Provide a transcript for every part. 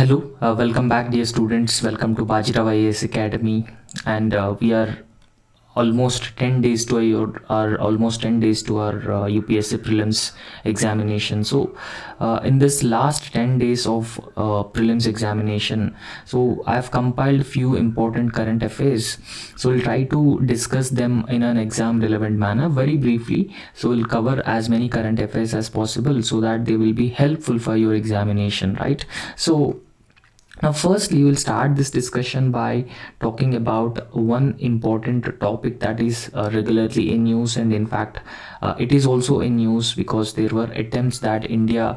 Hello, welcome back, dear students. Welcome to Bajirao IAS Academy, and we are almost 10 days to our UPSC prelims examination. So in this last 10 days of prelims examination, so I've compiled few important current affairs, so we'll try to discuss them in an exam relevant manner very briefly. So we'll cover as many current affairs as possible so that they will be helpful for your examination, right? So now, firstly, we'll start this discussion by talking about one important topic that is regularly in news, and in fact, it is also in news because there were attempts that India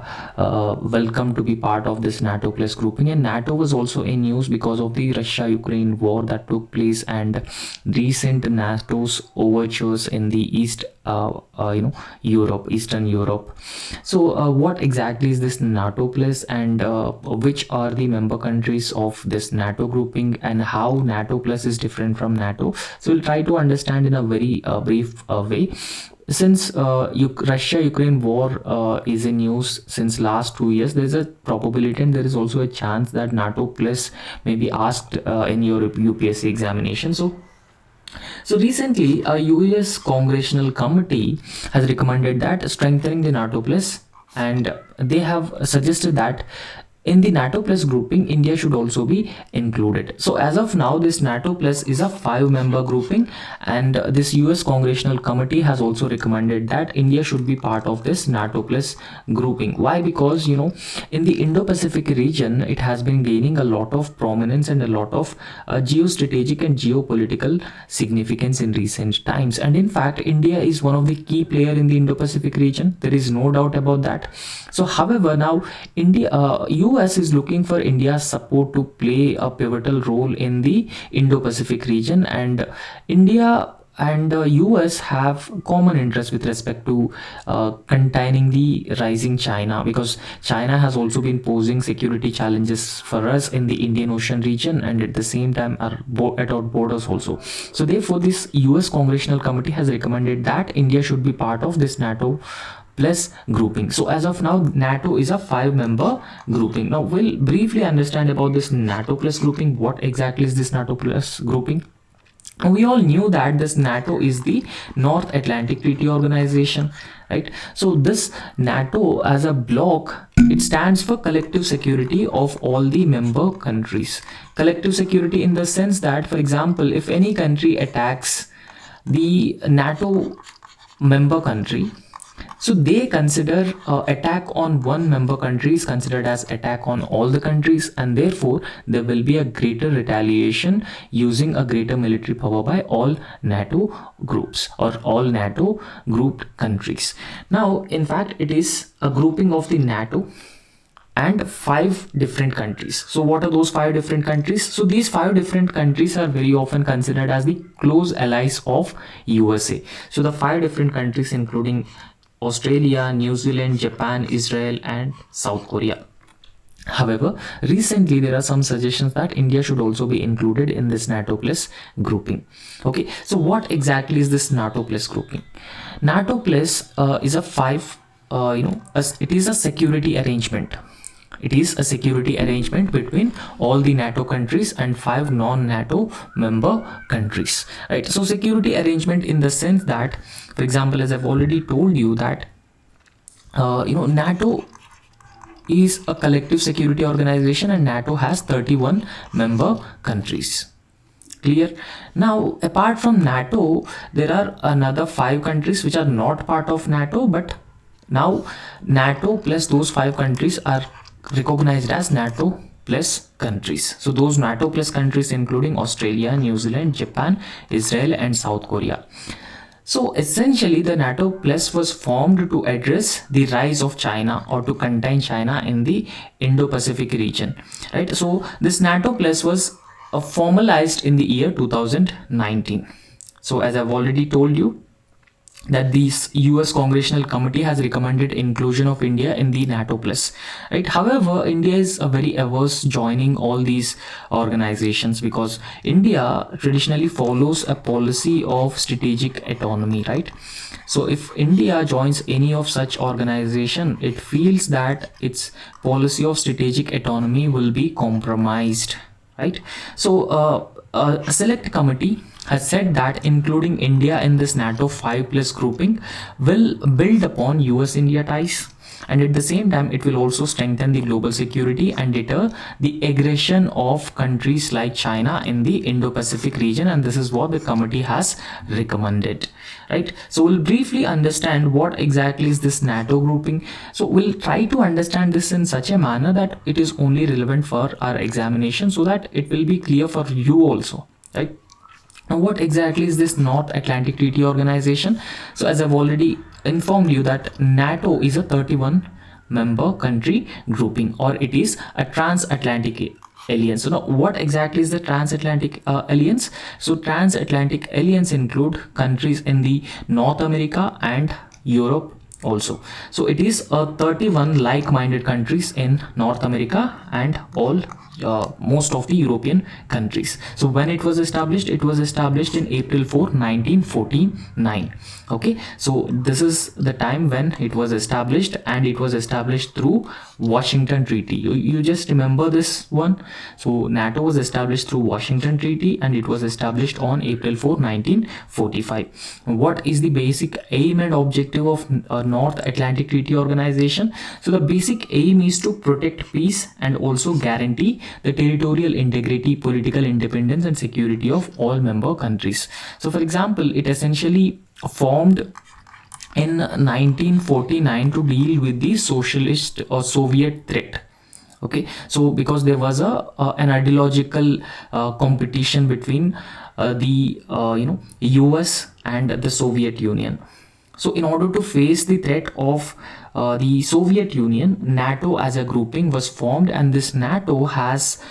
welcomed to be part of this NATO plus grouping, and NATO was also in news because of the Russia-Ukraine war that took place and recent NATO's overtures in the Eastern Europe. So, what exactly is this NATO plus, and which are the member countries of this NATO grouping, and how NATO plus is different from NATO? So, we'll try to understand in a very brief way. Since Russia-Ukraine war is in news since last 2 years, there is a probability and there is also a chance that NATO plus may be asked in your UPSC examination. So recently, a US Congressional Committee has recommended that strengthening the NATO plus, and they have suggested that in the NATO plus grouping, India should also be included. So as of now, this NATO plus is a 5-member grouping, and this US Congressional Committee has also recommended that India should be part of this NATO plus grouping. Why? Because in the Indo-Pacific region, it has been gaining a lot of prominence and a lot of geostrategic and geopolitical significance in recent times. And in fact, India is one of the key players in the Indo-Pacific region. There is no doubt about that. So however, now US is looking for India's support to play a pivotal role in the Indo-Pacific region, and India and US have common interests with respect to containing the rising China, because China has also been posing security challenges for us in the Indian Ocean region, and at the same time at our borders also. So therefore, this US Congressional Committee has recommended that India should be part of this NATO plus grouping. So as of now, NATO is a 5-member grouping. Now we'll briefly understand about this NATO plus grouping. What exactly is this NATO plus grouping? We all knew that this NATO is the North Atlantic Treaty Organization, right? So this NATO as a bloc, it stands for collective security of all the member countries. Collective security in the sense that, for example, if any country attacks the NATO member country, so they consider attack on one member country is considered as attack on all the countries, and therefore there will be a greater retaliation using a greater military power by all NATO groups or all NATO grouped countries. Now, in fact, it is a grouping of the NATO and 5 different countries. So what are those 5 different countries? So these 5 different countries are very often considered as the close allies of USA. So the 5 different countries including Australia, New Zealand, Japan, Israel, and South Korea. However, recently there are some suggestions that India should also be included in this NATO plus grouping. Okay, so what exactly is this NATO plus grouping? NATO plus is it is a security arrangement. It is a security arrangement between all the NATO countries and 5 non-NATO member countries, right? So security arrangement in the sense that, for example, as I've already told you that NATO is a collective security organization, and NATO has 31 member countries. Clear? Now, apart from NATO, there are another 5 countries which are not part of NATO, but now NATO plus those 5 countries are recognized as NATO plus countries. So those NATO plus countries including Australia, New Zealand, Japan, Israel, and South Korea. So essentially, the NATO plus was formed to address the rise of China or to contain China in the Indo-Pacific region, right? So this NATO plus was formalized in the year 2019. So as I've already told you, that this US Congressional Committee has recommended inclusion of India in the NATO plus, right? However, India is very averse joining all these organizations because India traditionally follows a policy of strategic autonomy, right? So if India joins any of such organization, it feels that its policy of strategic autonomy will be compromised, right? So a select committee has said that including India in this NATO 5 plus grouping will build upon US India ties, and at the same time it will also strengthen the global security and deter the aggression of countries like China in the Indo-Pacific region, and this is what the committee has recommended, right? So we'll briefly understand what exactly is this NATO grouping. So we'll try to understand this in such a manner that it is only relevant for our examination, so that it will be clear for you also, right? Now, what exactly is this North Atlantic Treaty Organization? So as I've already informed you that NATO is a 31 member country grouping, or it is a transatlantic alliance. So now what exactly is the transatlantic alliance? So transatlantic alliance include countries in the North America and Europe also. So it is 31 like-minded countries in North America and all most of the European countries. So when it was established in April 4, 1949. Okay, so this is the time when it was established, and it was established through Washington Treaty. You just remember this one. So NATO was established through Washington Treaty, and it was established on April 4, 1945. What is the basic aim and objective of North Atlantic Treaty Organization? So the basic aim is to protect peace and also guarantee the territorial integrity, political independence, and security of all member countries. So for example, it essentially formed in 1949 to deal with the socialist or Soviet threat. Okay, so because there was an ideological competition between the US and the Soviet Union. So in order to face the threat of the Soviet Union, NATO as a grouping was formed, and this NATO has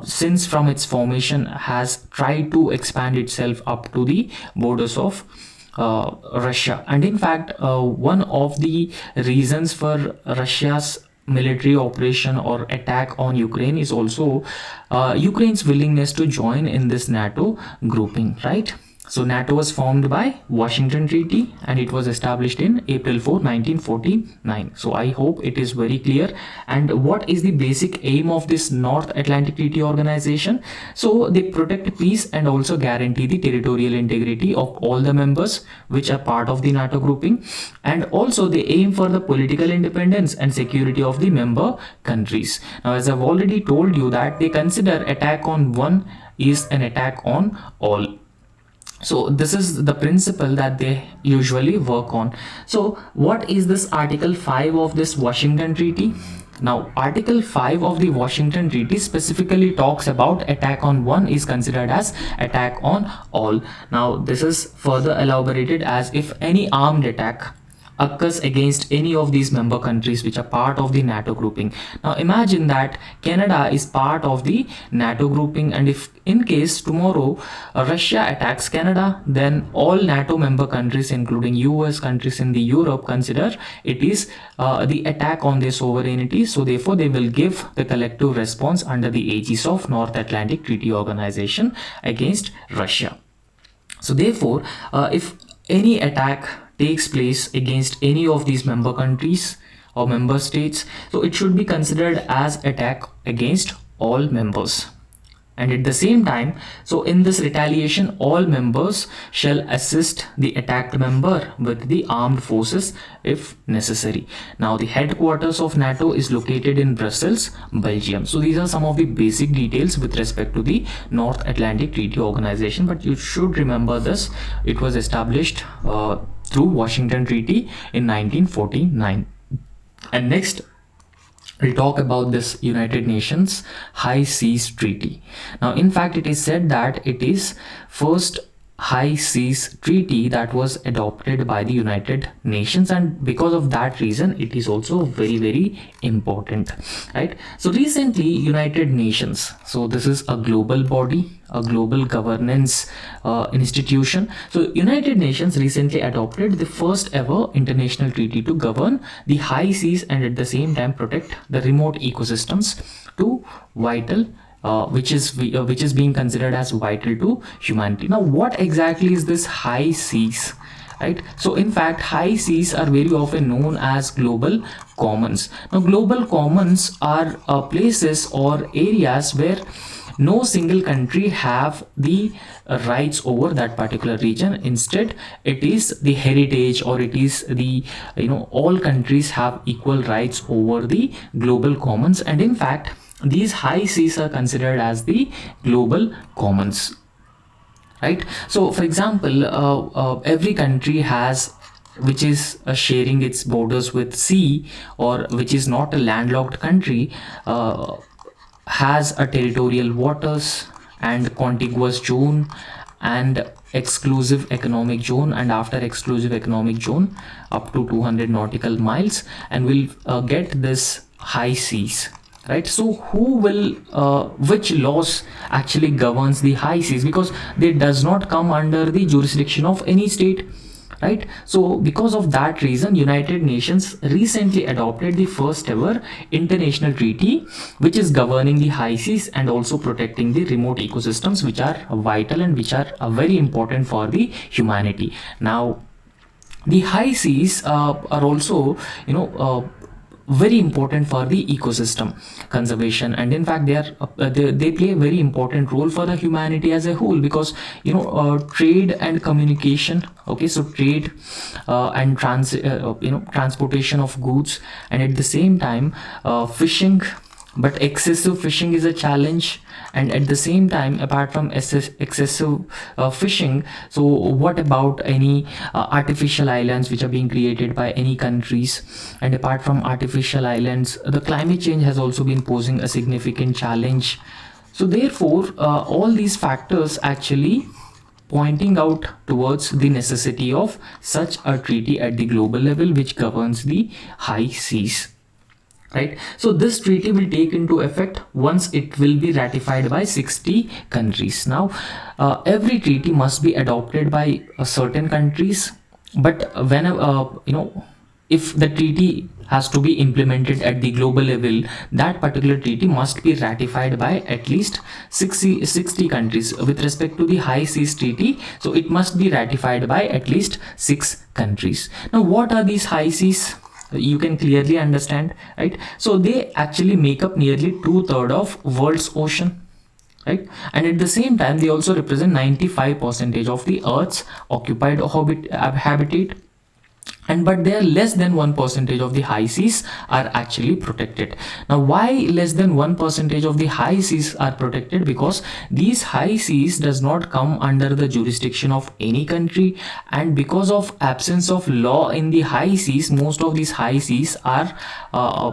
since from its formation has tried to expand itself up to the borders of Russia. And in fact, one of the reasons for Russia's military operation or attack on Ukraine is also Ukraine's willingness to join in this NATO grouping, right? So NATO was formed by Washington Treaty, and it was established in April 4, 1949. So I hope it is very clear. And what is the basic aim of this North Atlantic Treaty Organization? So they protect peace and also guarantee the territorial integrity of all the members which are part of the NATO grouping, and also they aim for the political independence and security of the member countries. Now, as I've already told you that they consider attack on one is an attack on all. So this is the principle that they usually work on. So what is this Article 5 of this Washington Treaty? Now, Article 5 of the Washington Treaty specifically talks about attack on one is considered as attack on all. Now, this is further elaborated as if any armed attack occurs against any of these member countries which are part of the NATO grouping. Now imagine that Canada is part of the NATO grouping, and if in case tomorrow Russia attacks Canada, then all NATO member countries including US, countries in the Europe consider it is the attack on their sovereignty. So therefore they will give the collective response under the aegis of North Atlantic Treaty Organization against Russia. So therefore if any attack takes place against any of these member countries or member states, so it should be considered as attack against all members. And at the same time, so in this retaliation, all members shall assist the attacked member with the armed forces if necessary. Now the headquarters of NATO is located in Brussels, Belgium. So these are some of the basic details with respect to the North Atlantic Treaty Organization, but you should remember this. It was established through Washington Treaty in 1949. And next, we'll talk about this United Nations High Seas Treaty. Now, in fact, it is said that it is first High Seas Treaty that was adopted by the United Nations, and because of that reason it is also very, very important, right? So recently United Nations, so this is a global body, a global governance institution. So United Nations recently adopted the first ever international treaty to govern the high seas and at the same time protect the remote ecosystems to vital which is being considered as vital to humanity. Now what exactly is this high seas? right? So in fact, high seas are very often known as global commons. Now global commons are places or areas where no single country have the rights over that particular region. Instead, it is the heritage, or it is the, all countries have equal rights over the global commons, and in fact these high seas are considered as the global commons, right? So for example, every country has, which is sharing its borders with sea, or which is not a landlocked country, has a territorial waters and contiguous zone and exclusive economic zone, and after exclusive economic zone up to 200 nautical miles, and will get this high seas, right? So who will which laws actually governs the high seas, because they does not come under the jurisdiction of any state, right? So because of that reason, United Nations recently adopted the first ever international treaty which is governing the high seas and also protecting the remote ecosystems, which are vital and which are very important for the humanity. Now the high seas are also, very important for the ecosystem conservation, and in fact they play a very important role for the humanity as a whole, because trade and communication, okay, so trade and transportation of goods, and at the same time fishing, but excessive fishing is a challenge. And at the same time, apart from excessive fishing, so what about any artificial islands which are being created by any countries? And apart from artificial islands, the climate change has also been posing a significant challenge. So therefore all these factors actually pointing out towards the necessity of such a treaty at the global level which governs the high seas, right? So this treaty will take into effect once it will be ratified by 60 countries. Now every treaty must be adopted by certain countries, but when if the treaty has to be implemented at the global level, that particular treaty must be ratified by at least 60 countries. With respect to the high seas treaty, so it must be ratified by at least 6 countries. Now what are these high seas? You can clearly understand, right? So they actually make up nearly 2/3 of world's ocean, right? And at the same time they also represent 95% of the earth's occupied habitat, and but they are less than 1% of the high seas are actually protected. Now why less than 1% of the high seas are protected? Because these high seas does not come under the jurisdiction of any country, and because of absence of law in the high seas, most of these high seas are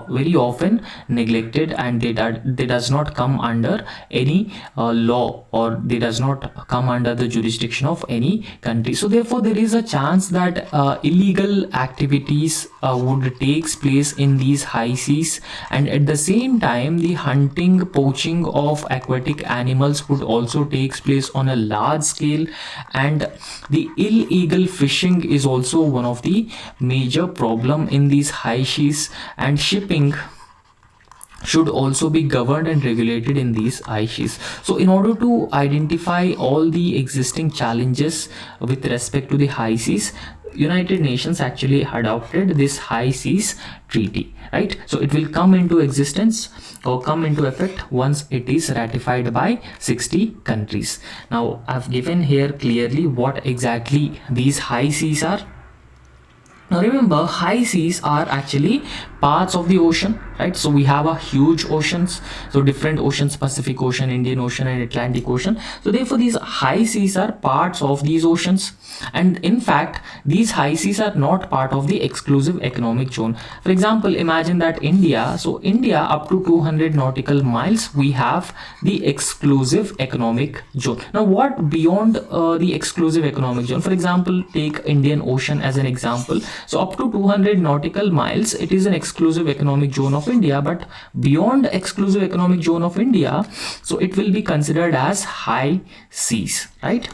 very often neglected, and they does not come under any law, or they does not come under the jurisdiction of any country. So therefore there is a chance that illegal activities would takes place in these high seas, and at the same time the hunting, poaching of aquatic animals would also takes place on a large scale, and the illegal fishing is also one of the major problem in these high seas, and shipping should also be governed and regulated in these high seas. So in order to identify all the existing challenges with respect to the high seas, United Nations actually adopted this high seas treaty, right? So it will come into existence or come into effect once it is ratified by 60 countries. Now I've given here clearly what exactly these high seas are. Now remember, high seas are actually parts of the ocean, right? So we have a huge oceans, so different oceans: Pacific Ocean, Indian Ocean, and Atlantic Ocean. So therefore these high seas are parts of these oceans, and in fact these high seas are not part of the exclusive economic zone. For example, imagine that India up to 200 nautical miles we have the exclusive economic zone. Now what beyond the exclusive economic zone? For example, take Indian Ocean as an example. So up to 200 nautical miles it is an exclusive economic zone of India, but beyond exclusive economic zone of India, so it will be considered as high seas, right?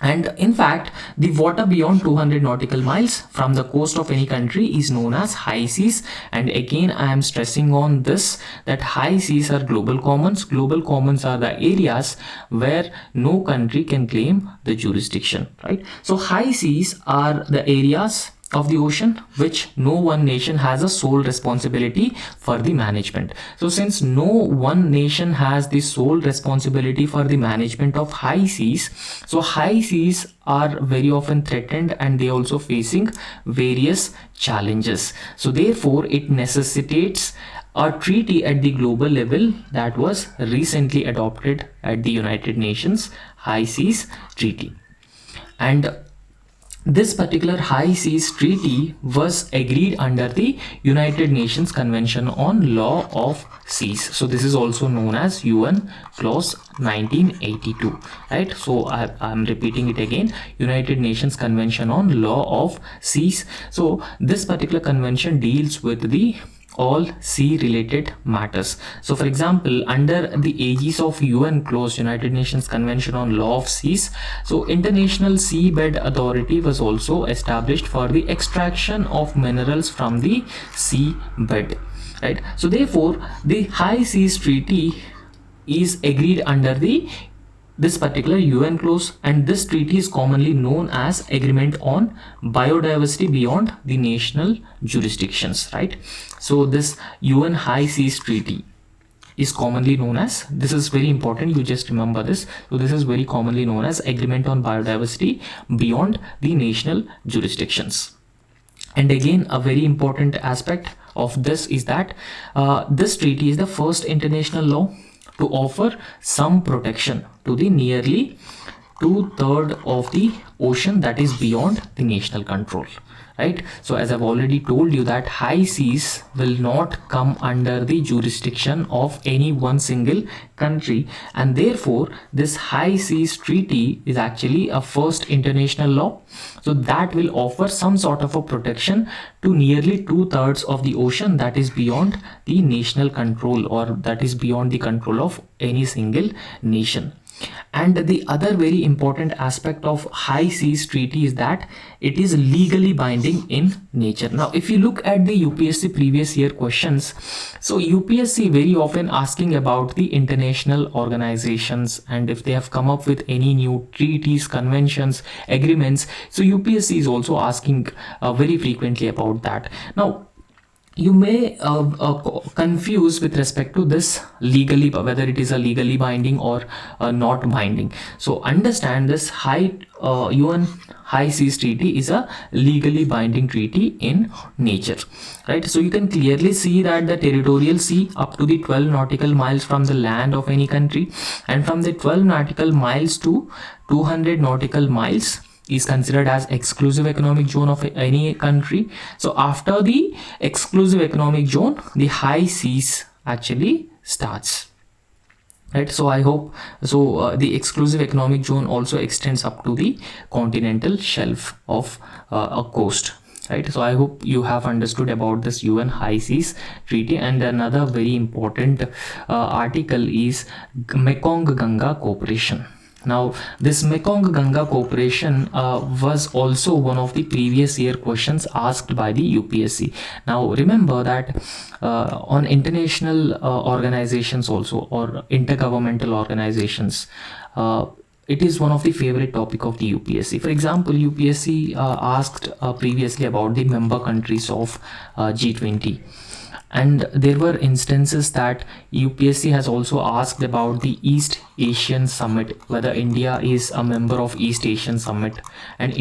And in fact, the water beyond 200 nautical miles from the coast of any country is known as high seas. And again, I am stressing on this, that high seas are global commons. Global commons are the areas where no country can claim the jurisdiction, right? So high seas are the areas of the ocean which no one nation has a sole responsibility for the management. So since no one nation has the sole responsibility for the management of high seas, so high seas are very often threatened and they also facing various challenges. So therefore it necessitates a treaty at the global level that was recently adopted at the United Nations High Seas Treaty. And this particular high seas treaty was agreed under the United Nations Convention on Law of Seas. So this is also known as UN Clause 1982, right? So I'm repeating it again, United Nations Convention on Law of Seas. So this particular convention deals with the all sea related matters. So for example, under the aegis of UN Clause United Nations Convention on Law of Seas, so International Seabed Authority was also established for the extraction of minerals from the seabed, right? So therefore the High Seas Treaty is agreed under this particular UN clause, and this treaty is commonly known as Agreement on Biodiversity Beyond the National Jurisdictions, right? So this UN High Seas Treaty is commonly known as, this is very important, you just remember this, so this is very commonly known as Agreement on Biodiversity Beyond the National Jurisdictions. And again, a very important aspect of this is that this treaty is the first international law to offer some protection to the nearly 2/3 of the ocean that is beyond the national control, right? So as I've already told you that high seas will not come under the jurisdiction of any one single country, and therefore this high seas treaty is actually a first international law, so that will offer some sort of a protection to nearly 2/3 of the ocean that is beyond the national control, or that is beyond the control of any single nation. And the other very important aspect of high seas treaty is that it is legally binding in nature. Now if you look at the UPSC previous year questions, so UPSC very often asking about the international organizations, and if they have come up with any new treaties, conventions, agreements, so UPSC is also asking very frequently about that. Now you may confuse with respect to this legally, whether it is a legally binding or not binding. So understand this UN High Seas Treaty is a legally binding treaty in nature, right? So you can clearly see that the territorial sea up to the 12 nautical miles from the land of any country, and from the 12 nautical miles to 200 nautical miles is considered as exclusive economic zone of any country. So after the exclusive economic zone, the high seas actually starts, right? So I hope so the exclusive economic zone also extends up to the continental shelf of a coast, right? So I hope you have understood about this UN High Seas Treaty. And another very important article is Mekong Ganga Cooperation. Now this Mekong Ganga Cooperation was also one of the previous year questions asked by the UPSC. Now remember that on international organizations also, or intergovernmental organizations, it is one of the favorite topic of the UPSC. For example, UPSC asked previously about the member countries of G20. And there were instances that UPSC has also asked about the East Asian Summit, whether India is a member of East Asian Summit. And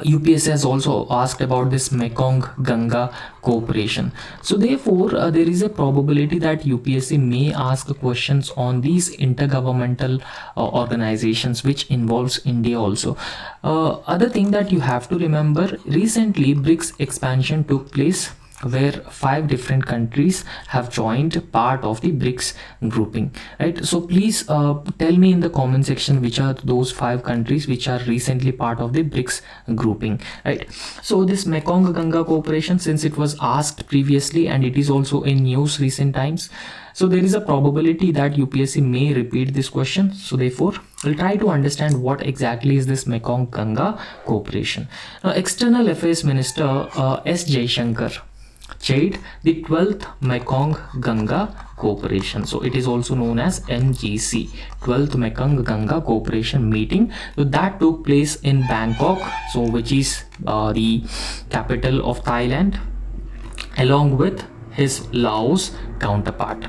UPSC has also asked about this Mekong Ganga Cooperation. So therefore there is a probability that UPSC may ask questions on these intergovernmental organizations which involves India also. Other thing that you have to remember, recently BRICS expansion took place where 5 different countries have joined part of the BRICS grouping, right? So please tell me in the comment section which are those 5 countries which are recently part of the BRICS grouping, right? So this Mekong Ganga cooperation, since it was asked previously and it is also in news recent times, so there is a probability that UPSC may repeat this question. So therefore, we'll try to understand what exactly is this Mekong Ganga cooperation. Now, External Affairs Minister S. Jaishankar chaired the 12th Mekong Ganga Cooperation. So it is also known as MGC, 12th Mekong Ganga Cooperation meeting. So that took place in Bangkok, so which is the capital of Thailand, along with his Laos counterpart.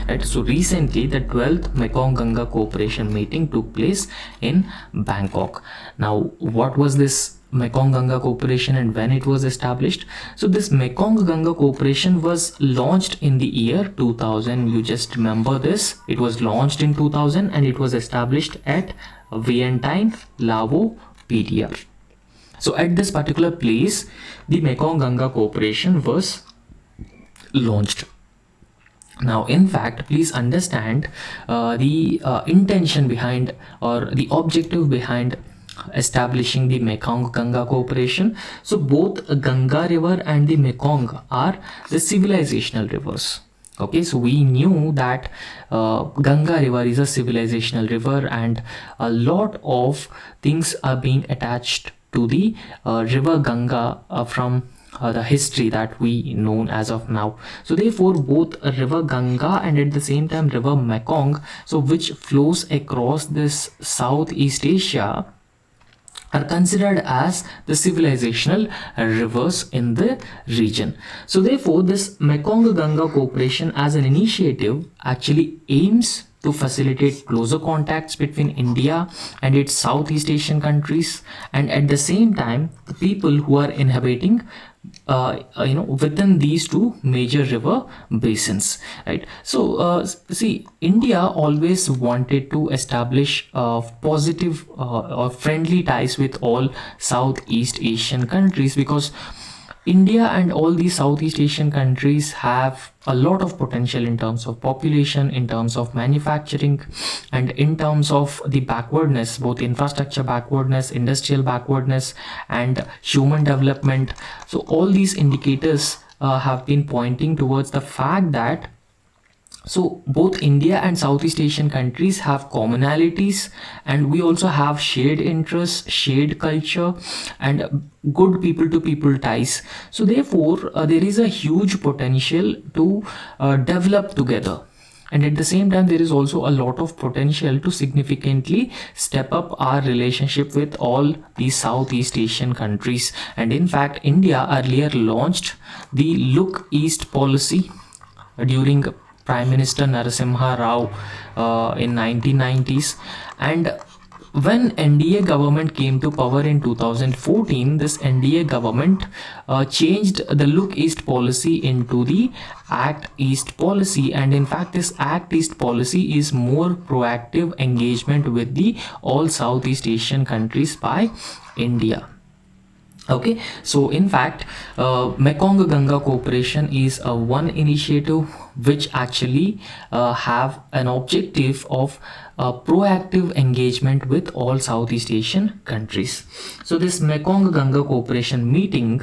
Right, so recently the 12th Mekong Ganga Cooperation meeting took place in Bangkok. Now, what was this Mekong Ganga Cooperation and when it was established? So this Mekong Ganga Cooperation was launched in the year 2000. You just remember this. It was launched in 2000 and it was established at Vientiane, Lao, PDR. So at this particular place, the Mekong Ganga Cooperation was launched. Now, in fact, please understand the intention behind or the objective behind establishing the Mekong Ganga Cooperation. So both Ganga River and the Mekong are the civilizational rivers. Okay, so we knew that Ganga River is a civilizational river and a lot of things are being attached to the river Ganga from the history that we know as of now. So therefore, both river Ganga and at the same time river Mekong, so which flows across this Southeast Asia, are considered as the civilizational rivers in the region. So therefore, this Mekong Ganga Cooperation as an initiative actually aims to facilitate closer contacts between India and its Southeast Asian countries, and at the same time the people who are inhabiting within these two major river basins, right? So see, India always wanted to establish positive or friendly ties with all Southeast Asian countries, because India and all these Southeast Asian countries have a lot of potential in terms of population, in terms of manufacturing, and in terms of the backwardness, both infrastructure backwardness, industrial backwardness, and human development. So all these indicators have been pointing towards the fact that so both India and Southeast Asian countries have commonalities, and we also have shared interests, shared culture, and good people to people ties. So therefore there is a huge potential to develop together, and at the same time there is also a lot of potential to significantly step up our relationship with all these Southeast Asian countries. And in fact, India earlier launched the Look East policy during Prime Minister Narasimha Rao in 1990s, and when NDA government came to power in 2014, this NDA government changed the Look East policy into the Act East policy, and in fact this Act East policy is more proactive engagement with the all Southeast Asian countries by India. Okay, so in fact Mekong Ganga Cooperation is one initiative which actually have an objective of proactive engagement with all Southeast Asian countries. So this Mekong Ganga Cooperation meeting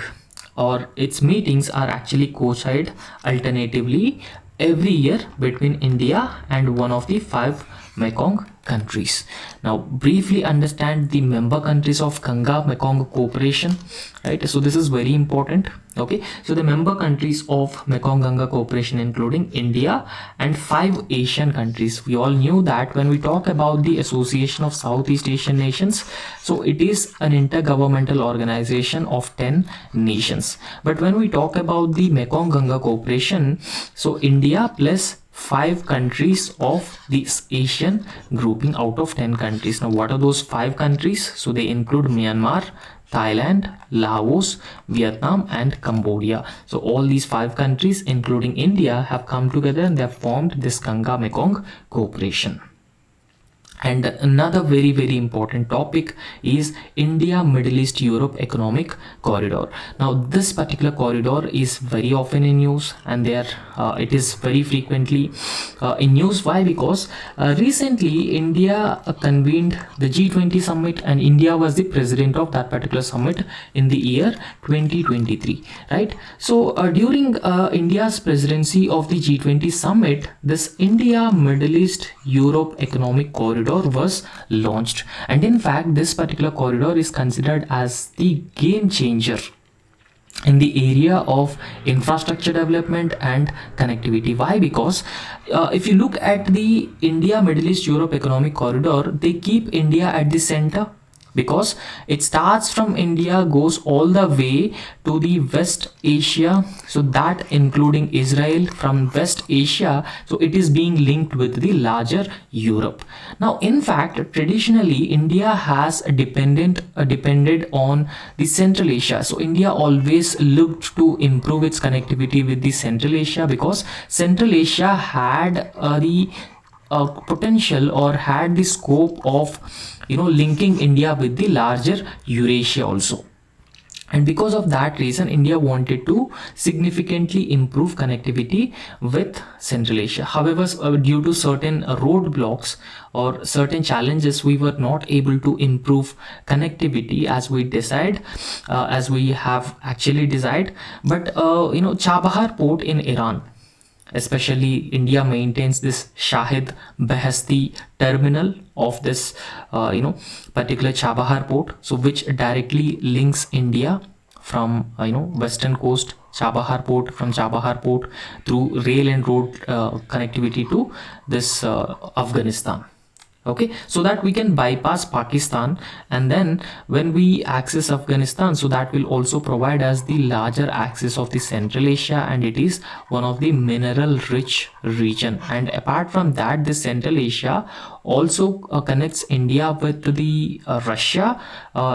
or its meetings are actually co-chaired alternatively every year between India and one of the 5 Mekong countries. Now briefly understand the member countries of Ganga Mekong Cooperation, right? So this is very important. Okay, so the member countries of Mekong Ganga Cooperation including India and 5 Asian countries. We all knew that when we talk about the Association of Southeast Asian Nations, so it is an intergovernmental organization of 10 nations. But when we talk about the Mekong Ganga Cooperation, so India plus 5 countries of this Asian grouping out of 10 countries. Now what are those 5 countries? So they include Myanmar, Thailand, Laos, Vietnam, and Cambodia. So all these 5 countries including India have come together and they have formed this Ganga Mekong Cooperation. And another very important topic is India Middle East Europe Economic Corridor. Now this particular corridor is very often in news, and it is very frequently in news. Why? Because recently India convened the G20 summit, and India was the president of that particular summit in the year 2023, right? So during India's presidency of the G20 summit, this India Middle East Europe Economic Corridor was launched, and in fact this particular corridor is considered as the game changer in the area of infrastructure development and connectivity. Why? Because if you look at the India Middle East Europe Economic Corridor, they keep India at the center, because it starts from India, goes all the way to the West Asia, so that including Israel from West Asia, so it is being linked with the larger Europe. Now in fact traditionally India has depended on the Central Asia. So India always looked to improve its connectivity with the Central Asia, because Central Asia had the potential, or had the scope of linking India with the larger Eurasia also. And because of that reason, India wanted to significantly improve connectivity with Central Asia. However, due to certain roadblocks or certain challenges, we were not able to improve connectivity as we have actually desired. But Chabahar port in Iran, especially India maintains this Shahid Beheshti terminal of this particular Chabahar port, so which directly links India from western coast Chabahar port, from Chabahar port through rail and road connectivity to this Afghanistan. Okay, so that we can bypass Pakistan, and then when we access Afghanistan, so that will also provide us the larger access of the Central Asia, and it is one of the mineral rich region. And apart from that, the Central Asia also connects India with the Russia.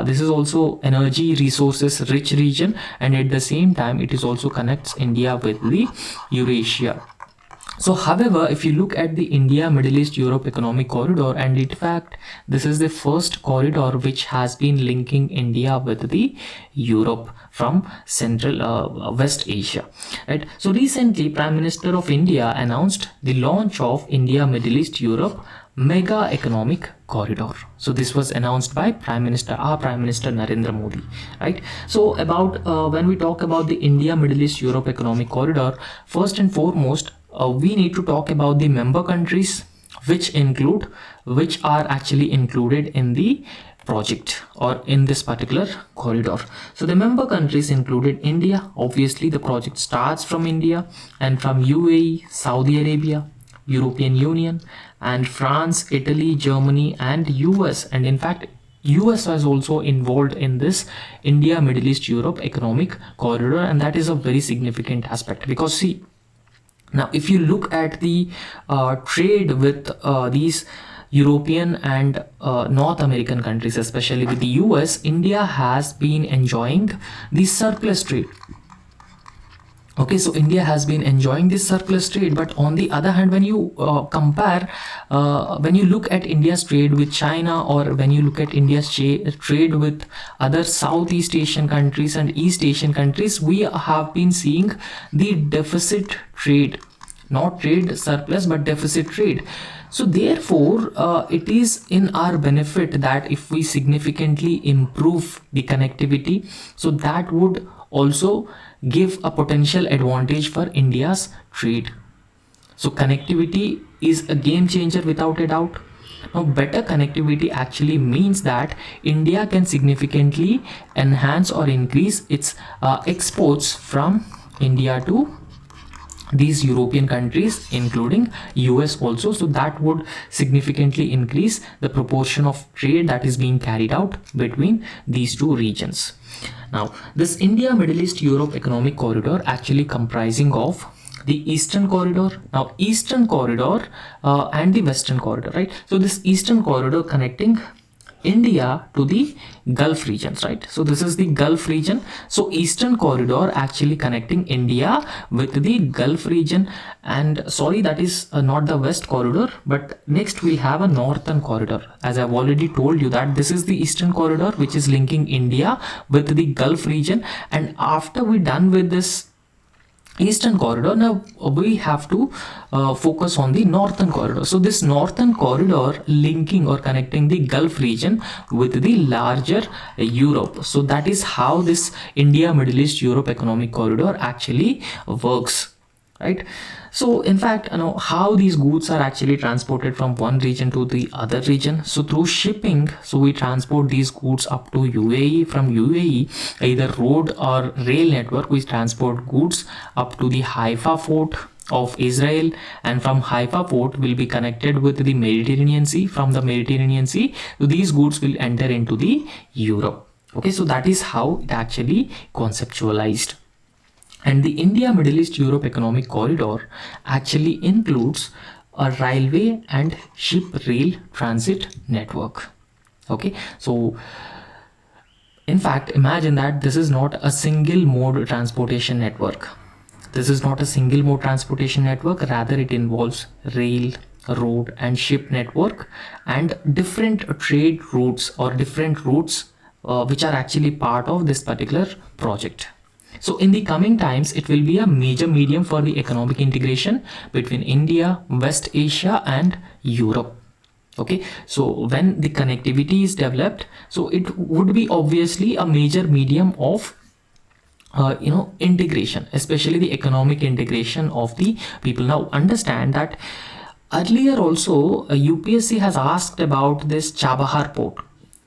This is also energy resources rich region, and at the same time it is also connects India with the Eurasia. So however, if you look at the India Middle East Europe Economic Corridor, and in fact this is the first corridor which has been linking India with the Europe from Central West Asia, right? So recently Prime Minister of India announced the launch of India Middle East Europe Mega Economic Corridor. So this was announced by Prime Minister Narendra Modi, right? So about when we talk about the India Middle East Europe Economic Corridor, first and foremost we need to talk about the member countries which are actually included in the project or in this particular corridor. So the member countries included India. Obviously the project starts from India, and from UAE, Saudi Arabia, European Union, and France, Italy, Germany, and US. And in fact US was also involved in this India Middle East Europe Economic Corridor, and that is a very significant aspect. Because see, now if you look at the trade with these European and North American countries, especially with the US, India has been enjoying the surplus trade. Okay, so India has been enjoying this surplus trade, but on the other hand, when you compare, when you look at India's trade with China, or when you look at India's trade with other Southeast Asian countries and East Asian countries, we have been seeing the deficit trade, not trade surplus, but deficit trade. So therefore, it is in our benefit that if we significantly improve the connectivity, so that would also give a potential advantage for India's trade. So connectivity is a game changer without a doubt. Now better connectivity actually means that India can significantly enhance or increase its exports from India to these European countries, including US also. So that would significantly increase the proportion of trade that is being carried out between these two regions. Now this India Middle East Europe Economic Corridor actually comprising of the Eastern Corridor, now Eastern Corridor and the Western Corridor, right? So this Eastern Corridor connecting India to the Gulf regions, right? So this is the Gulf region. So Eastern Corridor actually connecting India with the Gulf region. And sorry, that is not the West Corridor, but next we have a Northern Corridor. As I've already told you that this is the Eastern Corridor, which is linking India with the Gulf region. And after we're done with this Eastern Corridor, now we have to focus on the Northern Corridor. So this Northern Corridor linking or connecting the Gulf region with the larger Europe. So that is how this India Middle East Europe Economic Corridor actually works, right? So in fact, how these goods are actually transported from one region to the other region. So through shipping, so we transport these goods up to UAE. From UAE, either road or rail network, we transport goods up to the Haifa port of Israel, and from Haifa port will be connected with the Mediterranean Sea. From the Mediterranean Sea, these goods will enter into the Europe. Okay, so that is how it actually conceptualized. And the India Middle East Europe Economic Corridor actually includes a railway and ship rail transit network. Okay, so in fact, imagine that this is not a single mode transportation network. This is not a single mode transportation network, rather it involves rail, road and ship network and different trade routes or different routes which are actually part of this particular project. So in the coming times, it will be a major medium for the economic integration between India, West Asia and Europe. Okay, so when the connectivity is developed, so it would be obviously a major medium of integration, especially the economic integration of the people. Now understand that earlier also UPSC has asked about this Chabahar port.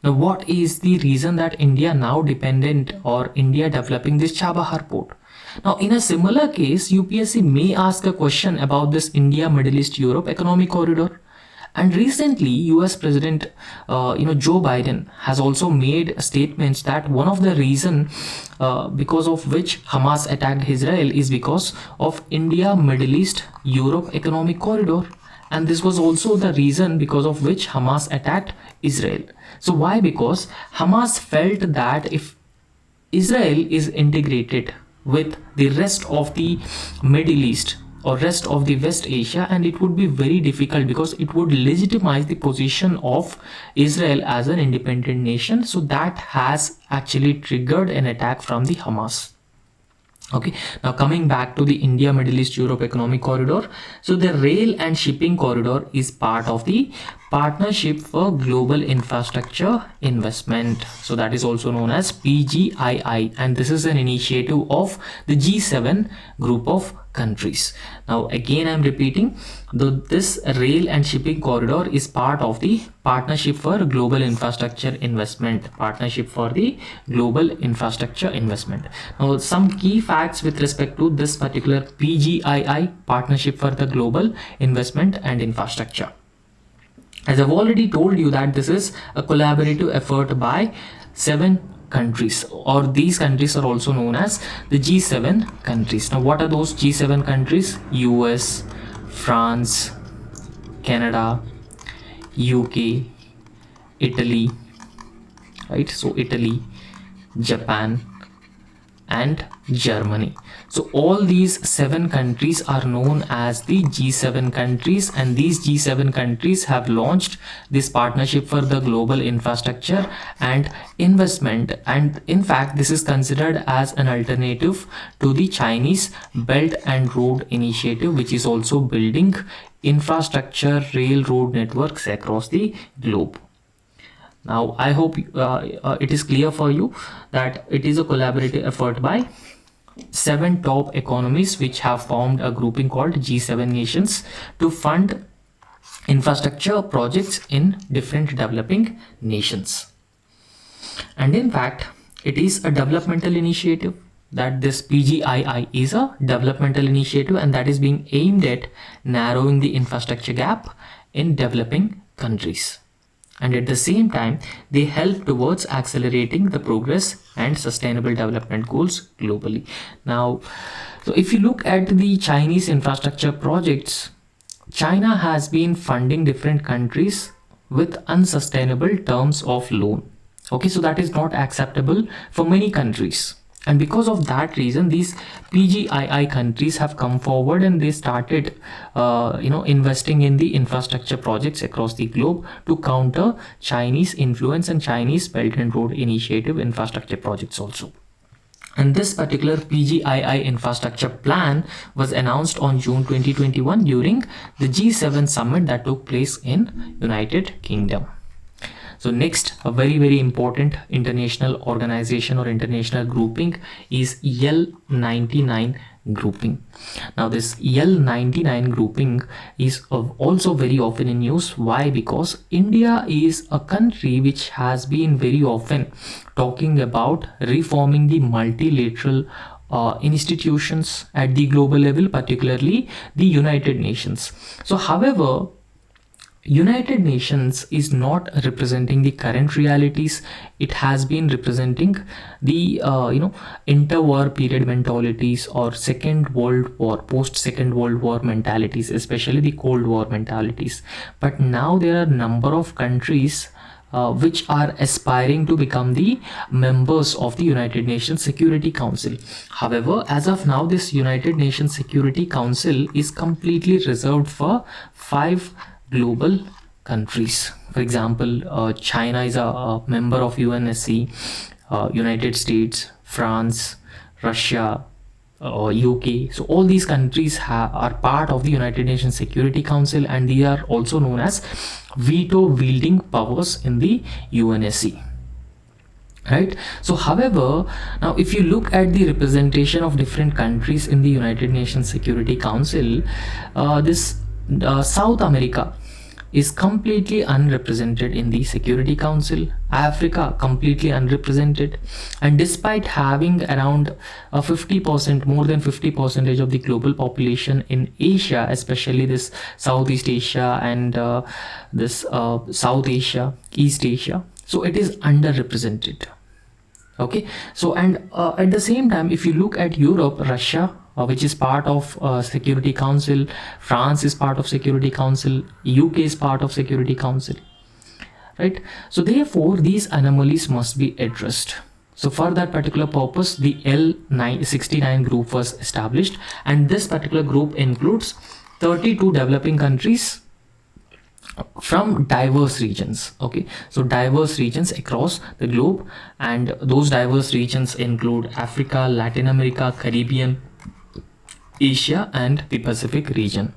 Now, what is the reason that India now dependent or India developing this Chabahar port? Now, in a similar case, UPSC may ask a question about this India Middle East Europe Economic Corridor. And recently, US President, Joe Biden has also made statements that one of the reason because of which Hamas attacked Israel is because of India Middle East Europe Economic Corridor. And this was also the reason because of which Hamas attacked Israel. So why? Because Hamas felt that if Israel is integrated with the rest of the Middle East or rest of the West Asia, and it would be very difficult because it would legitimize the position of Israel as an independent nation. So that has actually triggered an attack from the Hamas. Okay, now coming back to the India Middle East Europe Economic Corridor. So the rail and shipping corridor is part of the Partnership for Global Infrastructure Investment. So that is also known as PGII, and this is an initiative of the G7 group of countries. Now again I'm repeating, this rail and shipping corridor is part of the Partnership for Global Infrastructure Investment. Partnership for the Global Infrastructure Investment. Now some key facts with respect to this particular PGII, Partnership for the Global Investment and Infrastructure. As I've already told you that this is a collaborative effort by 7 countries, or these countries are also known as the G7 countries. Now what are those G7 countries? US, France, Canada, UK, Italy, right? So Italy, Japan and Germany. So all these 7 countries are known as the G7 countries, and these G7 countries have launched this Partnership for the Global Infrastructure and Investment, and in fact this is considered as an alternative to the Chinese Belt and Road Initiative, which is also building infrastructure railroad networks across the globe. Now I hope it is clear for you that it is a collaborative effort by 7 top economies which have formed a grouping called G7 nations to fund infrastructure projects in different developing nations. And in fact, it is a developmental initiative, that this PGII is a developmental initiative, and that is being aimed at narrowing the infrastructure gap in developing countries. And at the same time, they help towards accelerating the progress and sustainable development goals globally. Now, so if you look at the Chinese infrastructure projects, China has been funding different countries with unsustainable terms of loan. Okay, so that is not acceptable for many countries. And because of that reason, these PGII countries have come forward and they started investing in the infrastructure projects across the globe to counter Chinese influence and Chinese Belt and Road Initiative infrastructure projects also. And this particular PGII infrastructure plan was announced on June 2021 during the G7 summit that took place in United Kingdom. So next, a very important international organization or international grouping is L99 grouping. Now this L99 grouping is also very often in news. Why? Because India is a country which has been very often talking about reforming the multilateral institutions at the global level, particularly the United Nations. So however, United Nations is not representing the current realities. It has been representing the interwar period mentalities or Second World War, post Second World War mentalities, especially the Cold War mentalities. But now there are a number of countries which are aspiring to become the members of the United Nations Security Council. However, as of now, this United Nations Security Council is completely reserved for 5 global countries. For example, China is a member of UNSC, United States, France, Russia, UK. So all these countries are part of the United Nations Security Council, and they are also known as veto wielding powers in the UNSC. Right. So however, now if you look at the representation of different countries in the United Nations Security Council, this South America is completely unrepresented in the Security Council. Africa completely unrepresented, and despite having around 50%, more than 50% of the global population in Asia, especially this Southeast Asia and this South Asia, East Asia, so it is underrepresented. Okay, so and at the same time, if you look at Europe, Russia, which is part of Security Council, France is part of Security Council, UK is part of Security Council, right? So therefore these anomalies must be addressed. So for that particular purpose, the L69 group was established, and this particular group includes 32 developing countries from diverse regions. Okay, so diverse regions across the globe, and those diverse regions include Africa, Latin America, Caribbean, Asia, and the Pacific region.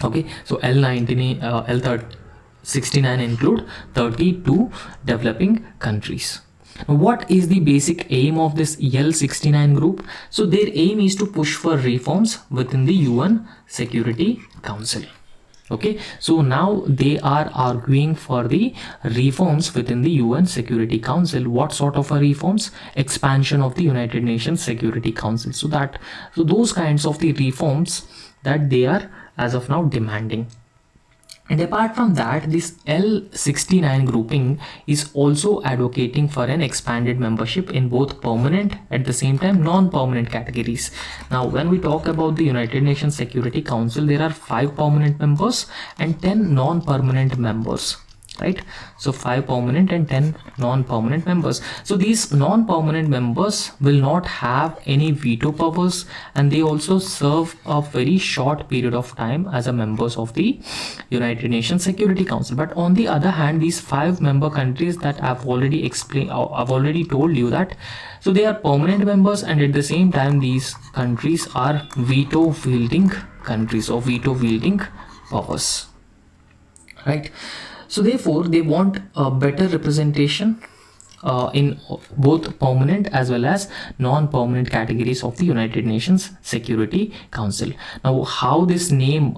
Okay, so L69 include 32 developing countries. What is the basic aim of this L69 group? So their aim is to push for reforms within the UN Security Council. Okay, so now they are arguing for the reforms within the UN Security Council. What sort of a reforms? Expansion of the United Nations Security Council. So those kinds of the reforms that they are as of now demanding. And apart from that, this L69 grouping is also advocating for an expanded membership in both permanent, at the same time non-permanent categories. Now when we talk about the United Nations Security Council, there are 5 permanent members and 10 non-permanent members, right? So 5 permanent and 10 non-permanent members. So these non-permanent members will not have any veto powers, and they also serve a very short period of time as a members of the United Nations Security Council. But on the other hand, these 5 member countries that I've already explained, I've already told you that, so they are permanent members, and at the same time these countries are veto wielding countries or veto wielding powers, right? So therefore they want a better representation in both permanent as well as non-permanent categories of the United Nations Security Council. Now how this name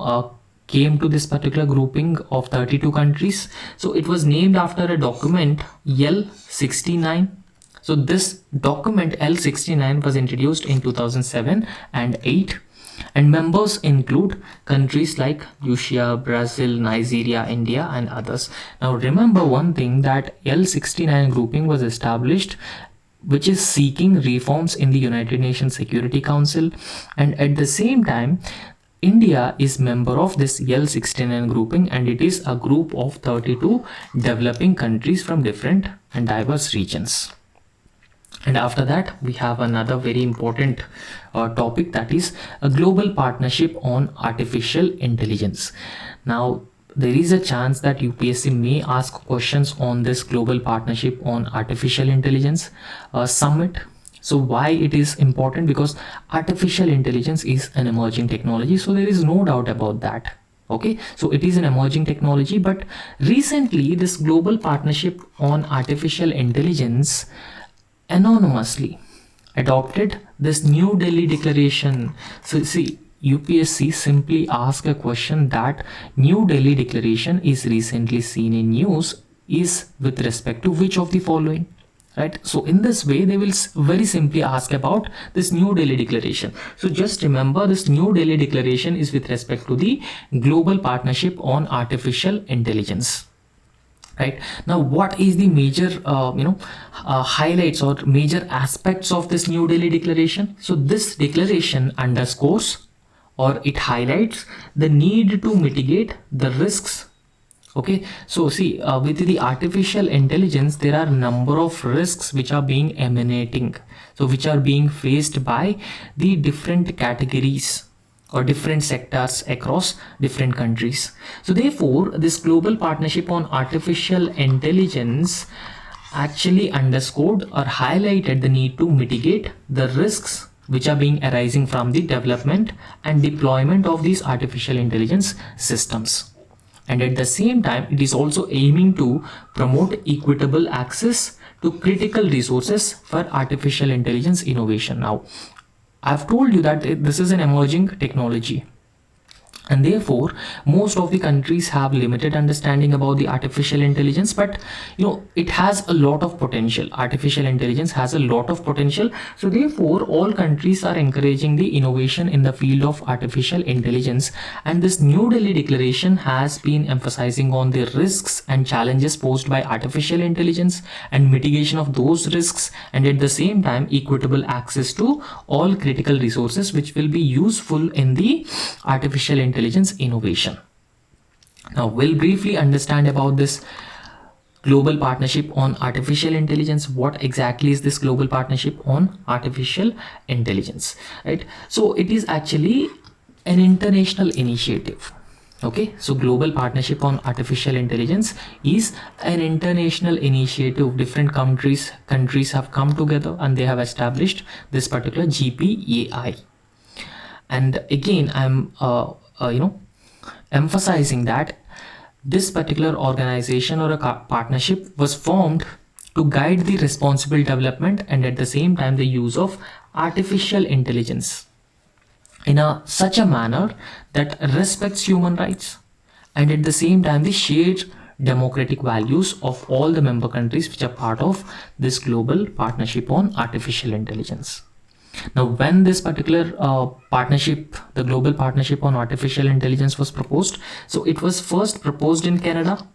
came to this particular grouping of 32 countries? So it was named after a document L69. So this document L69 was introduced in 2007 and 8. And members include countries like Russia, Brazil, Nigeria, India, and others. Now remember one thing, that L69 grouping was established, which is seeking reforms in the United Nations Security Council, and at the same time India is member of this L69 grouping, and it is a group of 32 developing countries from different and diverse regions. And after that, we have another very important topic, that is a global partnership on artificial intelligence. Now, there is a chance that UPSC may ask questions on this global partnership on artificial intelligence summit. So why it is important? Because artificial intelligence is an emerging technology, so there is no doubt about that. Okay, so it is an emerging technology, but recently this global partnership on artificial intelligence anonymously adopted this New Delhi Declaration. So see, UPSC simply asked a question that New Delhi Declaration is recently seen in news is with respect to which of the following, right? So in this way they will very simply ask about this New Delhi Declaration. So just remember, this New Delhi Declaration is with respect to the global partnership on artificial intelligence. Right now, what is the major highlights or major aspects of this New Delhi Declaration? So this declaration underscores or it highlights the need to mitigate the risks. Okay, so see, with the artificial intelligence there are a number of risks which are being emanating, so which are being faced by the different categories or different sectors across different countries. So therefore, this global partnership on artificial intelligence actually underscored or highlighted the need to mitigate the risks which are being arising from the development and deployment of these artificial intelligence systems. And at the same time, it is also aiming to promote equitable access to critical resources for artificial intelligence innovation. Now, I've told you that this is an emerging technology, and therefore most of the countries have limited understanding about the artificial intelligence, but it has a lot of potential. Artificial intelligence has a lot of potential, so therefore all countries are encouraging the innovation in the field of artificial intelligence. And this New Delhi Declaration has been emphasizing on the risks and challenges posed by artificial intelligence and mitigation of those risks, and at the same time equitable access to all critical resources which will be useful in the artificial intelligence innovation. Now we'll briefly understand about this global partnership on artificial intelligence. What exactly is this global partnership on artificial intelligence, right? So it is actually an international initiative. Okay, so global partnership on artificial intelligence is an international initiative. Different countries have come together and they have established this particular GPAI. And again, I'm emphasizing that this particular organization or a partnership was formed to guide the responsible development and at the same time the use of artificial intelligence in such a manner that respects human rights and at the same time the shared democratic values of all the member countries which are part of this global partnership on artificial intelligence. Now, when this particular partnership, the global partnership on artificial intelligence was proposed, so it was first proposed in Canada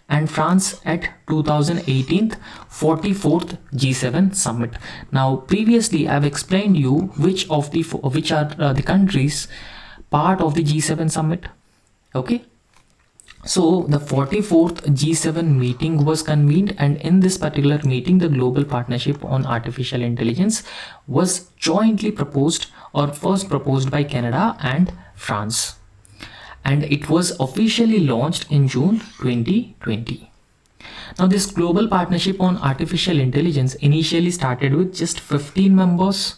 and France at 2018 44th G7 summit. Now, previously I've explained you which are the countries part of the G7 summit. Okay. So the 44th G7 meeting was convened, and in this particular meeting the global partnership on artificial intelligence was jointly proposed or first proposed by Canada and France, and it was officially launched in June 2020. Now this global partnership on artificial intelligence initially started with just 15 members,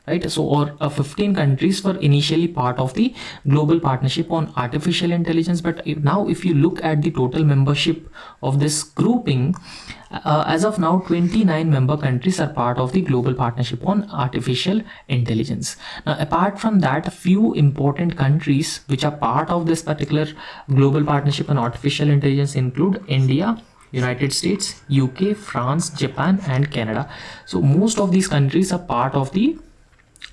right? So or 15 countries were initially part of the global partnership on artificial intelligence, but now if you look at the total membership of this grouping, as of now 29 member countries are part of the global partnership on artificial intelligence. Now apart from that, a few important countries which are part of this particular global partnership on artificial intelligence include India, United States, UK, France, Japan and Canada. So most of these countries are part of the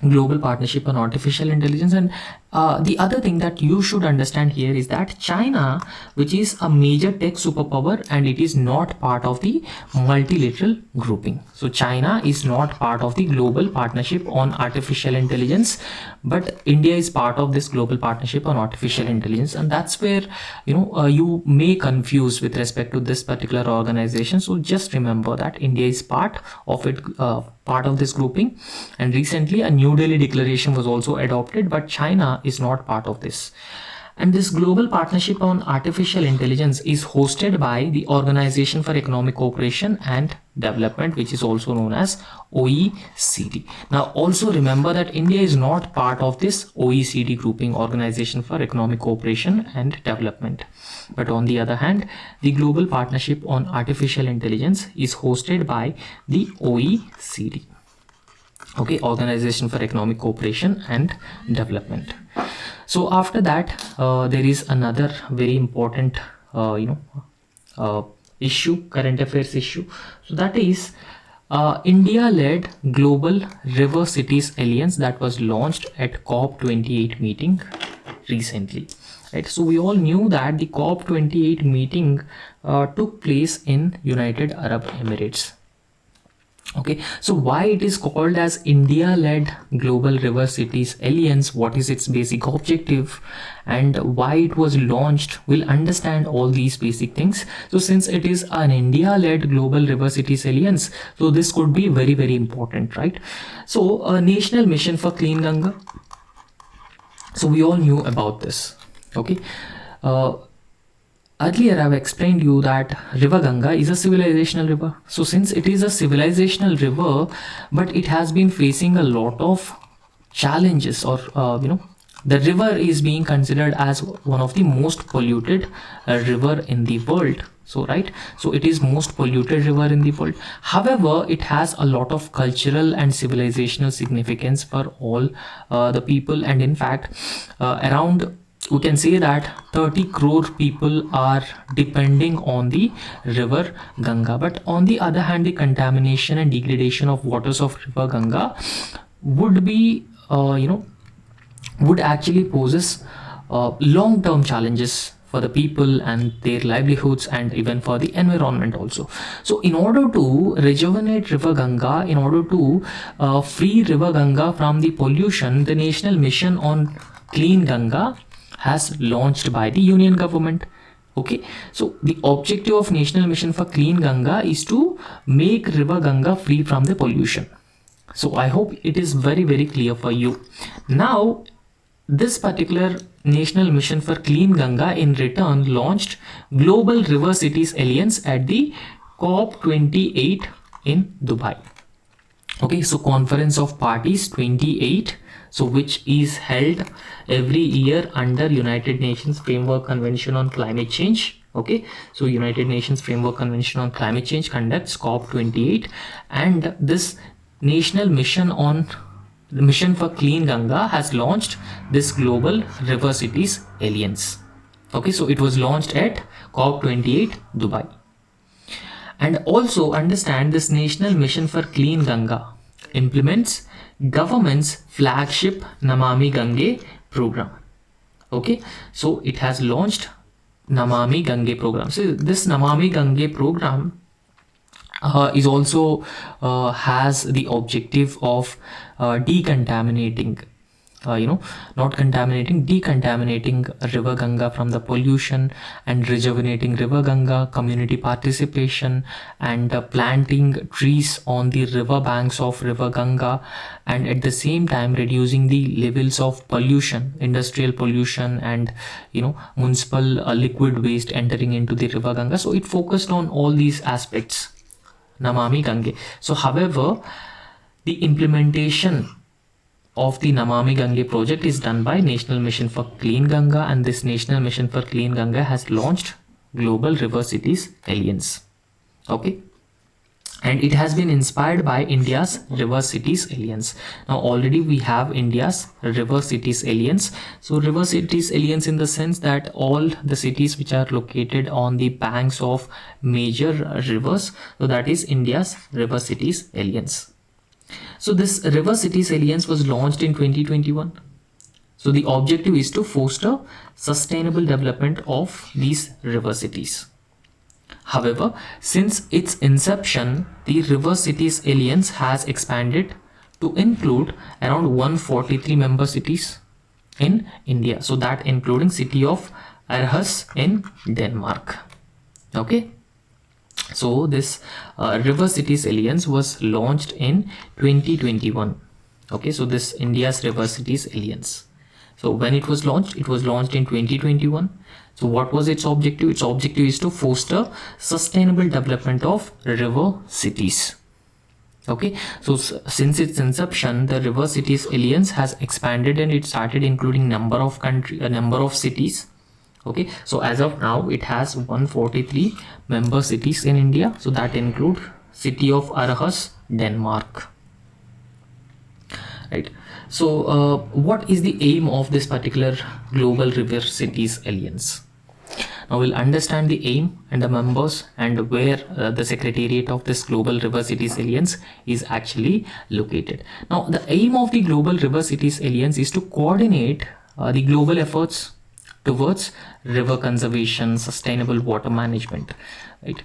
global partnership on artificial intelligence, and The other thing that you should understand here is that China, which is a major tech superpower, and it is not part of the multilateral grouping. So China is not part of the global partnership on artificial intelligence, but India is part of this global partnership on artificial intelligence, and that's where you may confuse with respect to this particular organization. So just remember that India is part of it. Part of this grouping, and recently a New Delhi declaration was also adopted, but China is not part of this. And this global partnership on artificial intelligence is hosted by the Organization for Economic Cooperation and Development, which is also known as OECD. Now also remember that India is not part of this OECD grouping, Organization for Economic Cooperation and Development. But on the other hand, the global partnership on artificial intelligence is hosted by the OECD. Okay, Organization for Economic Cooperation and Development. So after that, there is another very important issue, current affairs issue. So that is India led Global River Cities Alliance that was launched at COP28 meeting recently. Right, so we all knew that the COP28 meeting took place in United Arab Emirates. Okay, so why it is called as India-led Global River Cities Alliance, what is its basic objective, and why it was launched, we'll understand all these basic things. So since it is an India-led Global River Cities Alliance, so this could be very, very important, right? So a national mission for clean Ganga. So we all knew about this. Okay, earlier I've explained you that river Ganga is a civilizational river. So since it is a civilizational river, but it has been facing a lot of challenges, or the river is being considered as one of the most polluted river in the world. So right, so it is most polluted river in the world. However, it has a lot of cultural and civilizational significance for all the people, and in fact around, we can say that 30 crore people are depending on the river Ganga. But on the other hand, the contamination and degradation of waters of river Ganga would be would actually poses long-term challenges for the people and their livelihoods, and even for the environment also. So in order to rejuvenate river Ganga, in order to free river Ganga from the pollution, the National Mission on Clean Ganga has launched by the union government. Okay, so the objective of National Mission for Clean Ganga is to make river Ganga free from the pollution. So I hope it is very, very clear for you. Now this particular National Mission for Clean Ganga in return launched Global River Cities Alliance at the COP28 in Dubai. Okay, so Conference of Parties 28, so which is held every year under United Nations Framework Convention on Climate Change. Okay, so United Nations Framework Convention on Climate Change conducts COP28, and this National Mission for Clean Ganga has launched this Global River Cities Alliance. Okay, so it was launched at COP28 Dubai. And also understand, this National Mission for Clean Ganga implements government's flagship Namami Gange program. Okay, so it has launched Namami Gange program. So this Namami Gange program is also has the objective of decontaminating, decontaminating river Ganga from the pollution, and rejuvenating river Ganga, community participation, and planting trees on the river banks of river Ganga, and at the same time reducing the levels of pollution, industrial pollution, and municipal liquid waste entering into the river Ganga. So it focused on all these aspects, Namami Gange. So however, the implementation of the Namami Gange project is done by National Mission for Clean Ganga, and this National Mission for Clean Ganga has launched Global River Cities Alliance. Okay, and it has been inspired by India's River Cities Alliance. Now already we have India's River Cities Alliance. So River Cities Alliance in the sense that all the cities which are located on the banks of major rivers, so that is India's River Cities Alliance. So this River Cities Alliance was launched in 2021. So the objective is to foster sustainable development of these river cities. However, since its inception, the River Cities Alliance has expanded to include around 143 member cities in India. So that including city of Aarhus in Denmark. Okay. So this River Cities Alliance was launched in 2021. Okay, so this India's River Cities Alliance. So when it was launched in 2021. So what was its objective? Its objective is to foster sustainable development of river cities. Okay, so since its inception, the River Cities Alliance has expanded and it started including number of cities. Okay, so as of now it has 143 member cities in India. So that include city of Aarhus, Denmark. Right. So what is the aim of this particular Global River Cities Alliance? Now we'll understand the aim and the members and where the secretariat of this Global River Cities Alliance is actually located. Now the aim of the Global River Cities Alliance is to coordinate the global efforts towards river conservation, sustainable water management, right?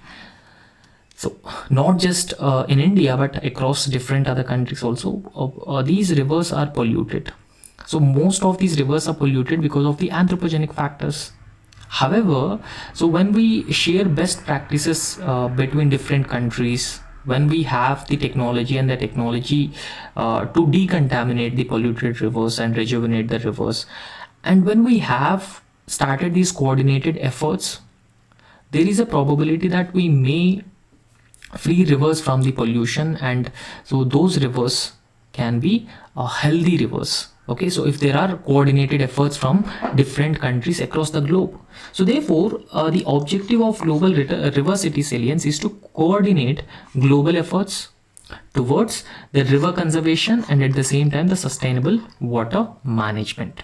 So not just in India but across different other countries also. These rivers are polluted. So most of these rivers are polluted because of the anthropogenic factors. However, so when we share best practices between different countries, when we have the technology and the technology to decontaminate the polluted rivers and rejuvenate the rivers, and when we have started these coordinated efforts, there is a probability that we may free rivers from the pollution, and so those rivers can be healthy rivers. Okay, so if there are coordinated efforts from different countries across the globe, so therefore the objective of Global River Cities Alliance is to coordinate global efforts towards the river conservation and at the same time the sustainable water management.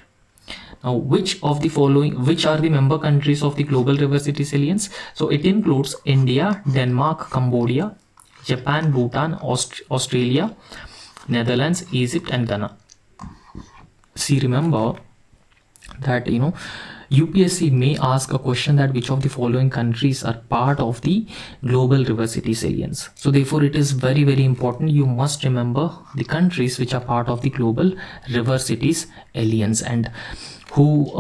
Now, which are the member countries of the Global River Cities Alliance? So it includes India, Denmark, Cambodia, Japan, Bhutan, Australia, Netherlands, Egypt and Ghana. See, remember that UPSC may ask a question that which of the following countries are part of the Global River Cities Alliance. So therefore it is very, very important you must remember the countries which are part of the Global River Cities Alliance and who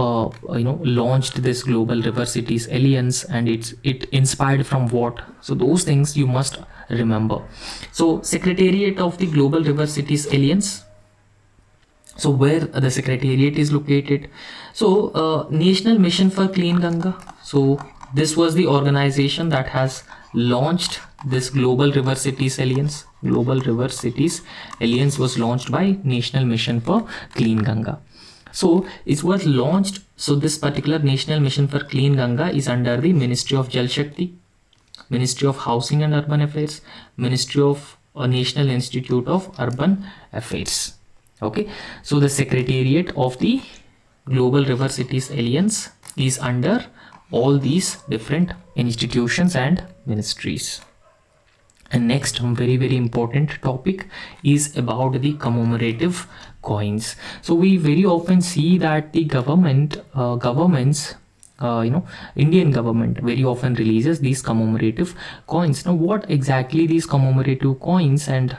launched this Global River Cities Alliance, and it inspired from what. So those things you must remember. So Secretariat of the Global River Cities Alliance. So where the secretariat is located? So National Mission for Clean Ganga. So this was the organization that has launched this Global River Cities Alliance. Global River Cities Alliance was launched by National Mission for Clean Ganga. So it was launched. So this particular National Mission for Clean Ganga is under the Ministry of Jal Shakti, Ministry of Housing and Urban Affairs, Ministry of National Institute of Urban Affairs. Okay, so the secretariat of the Global River Cities Alliance is under all these different institutions and ministries. And next very, very important topic is about the commemorative coins. So we very often see that the governments Indian government very often releases these commemorative coins. Now what exactly these commemorative coins? And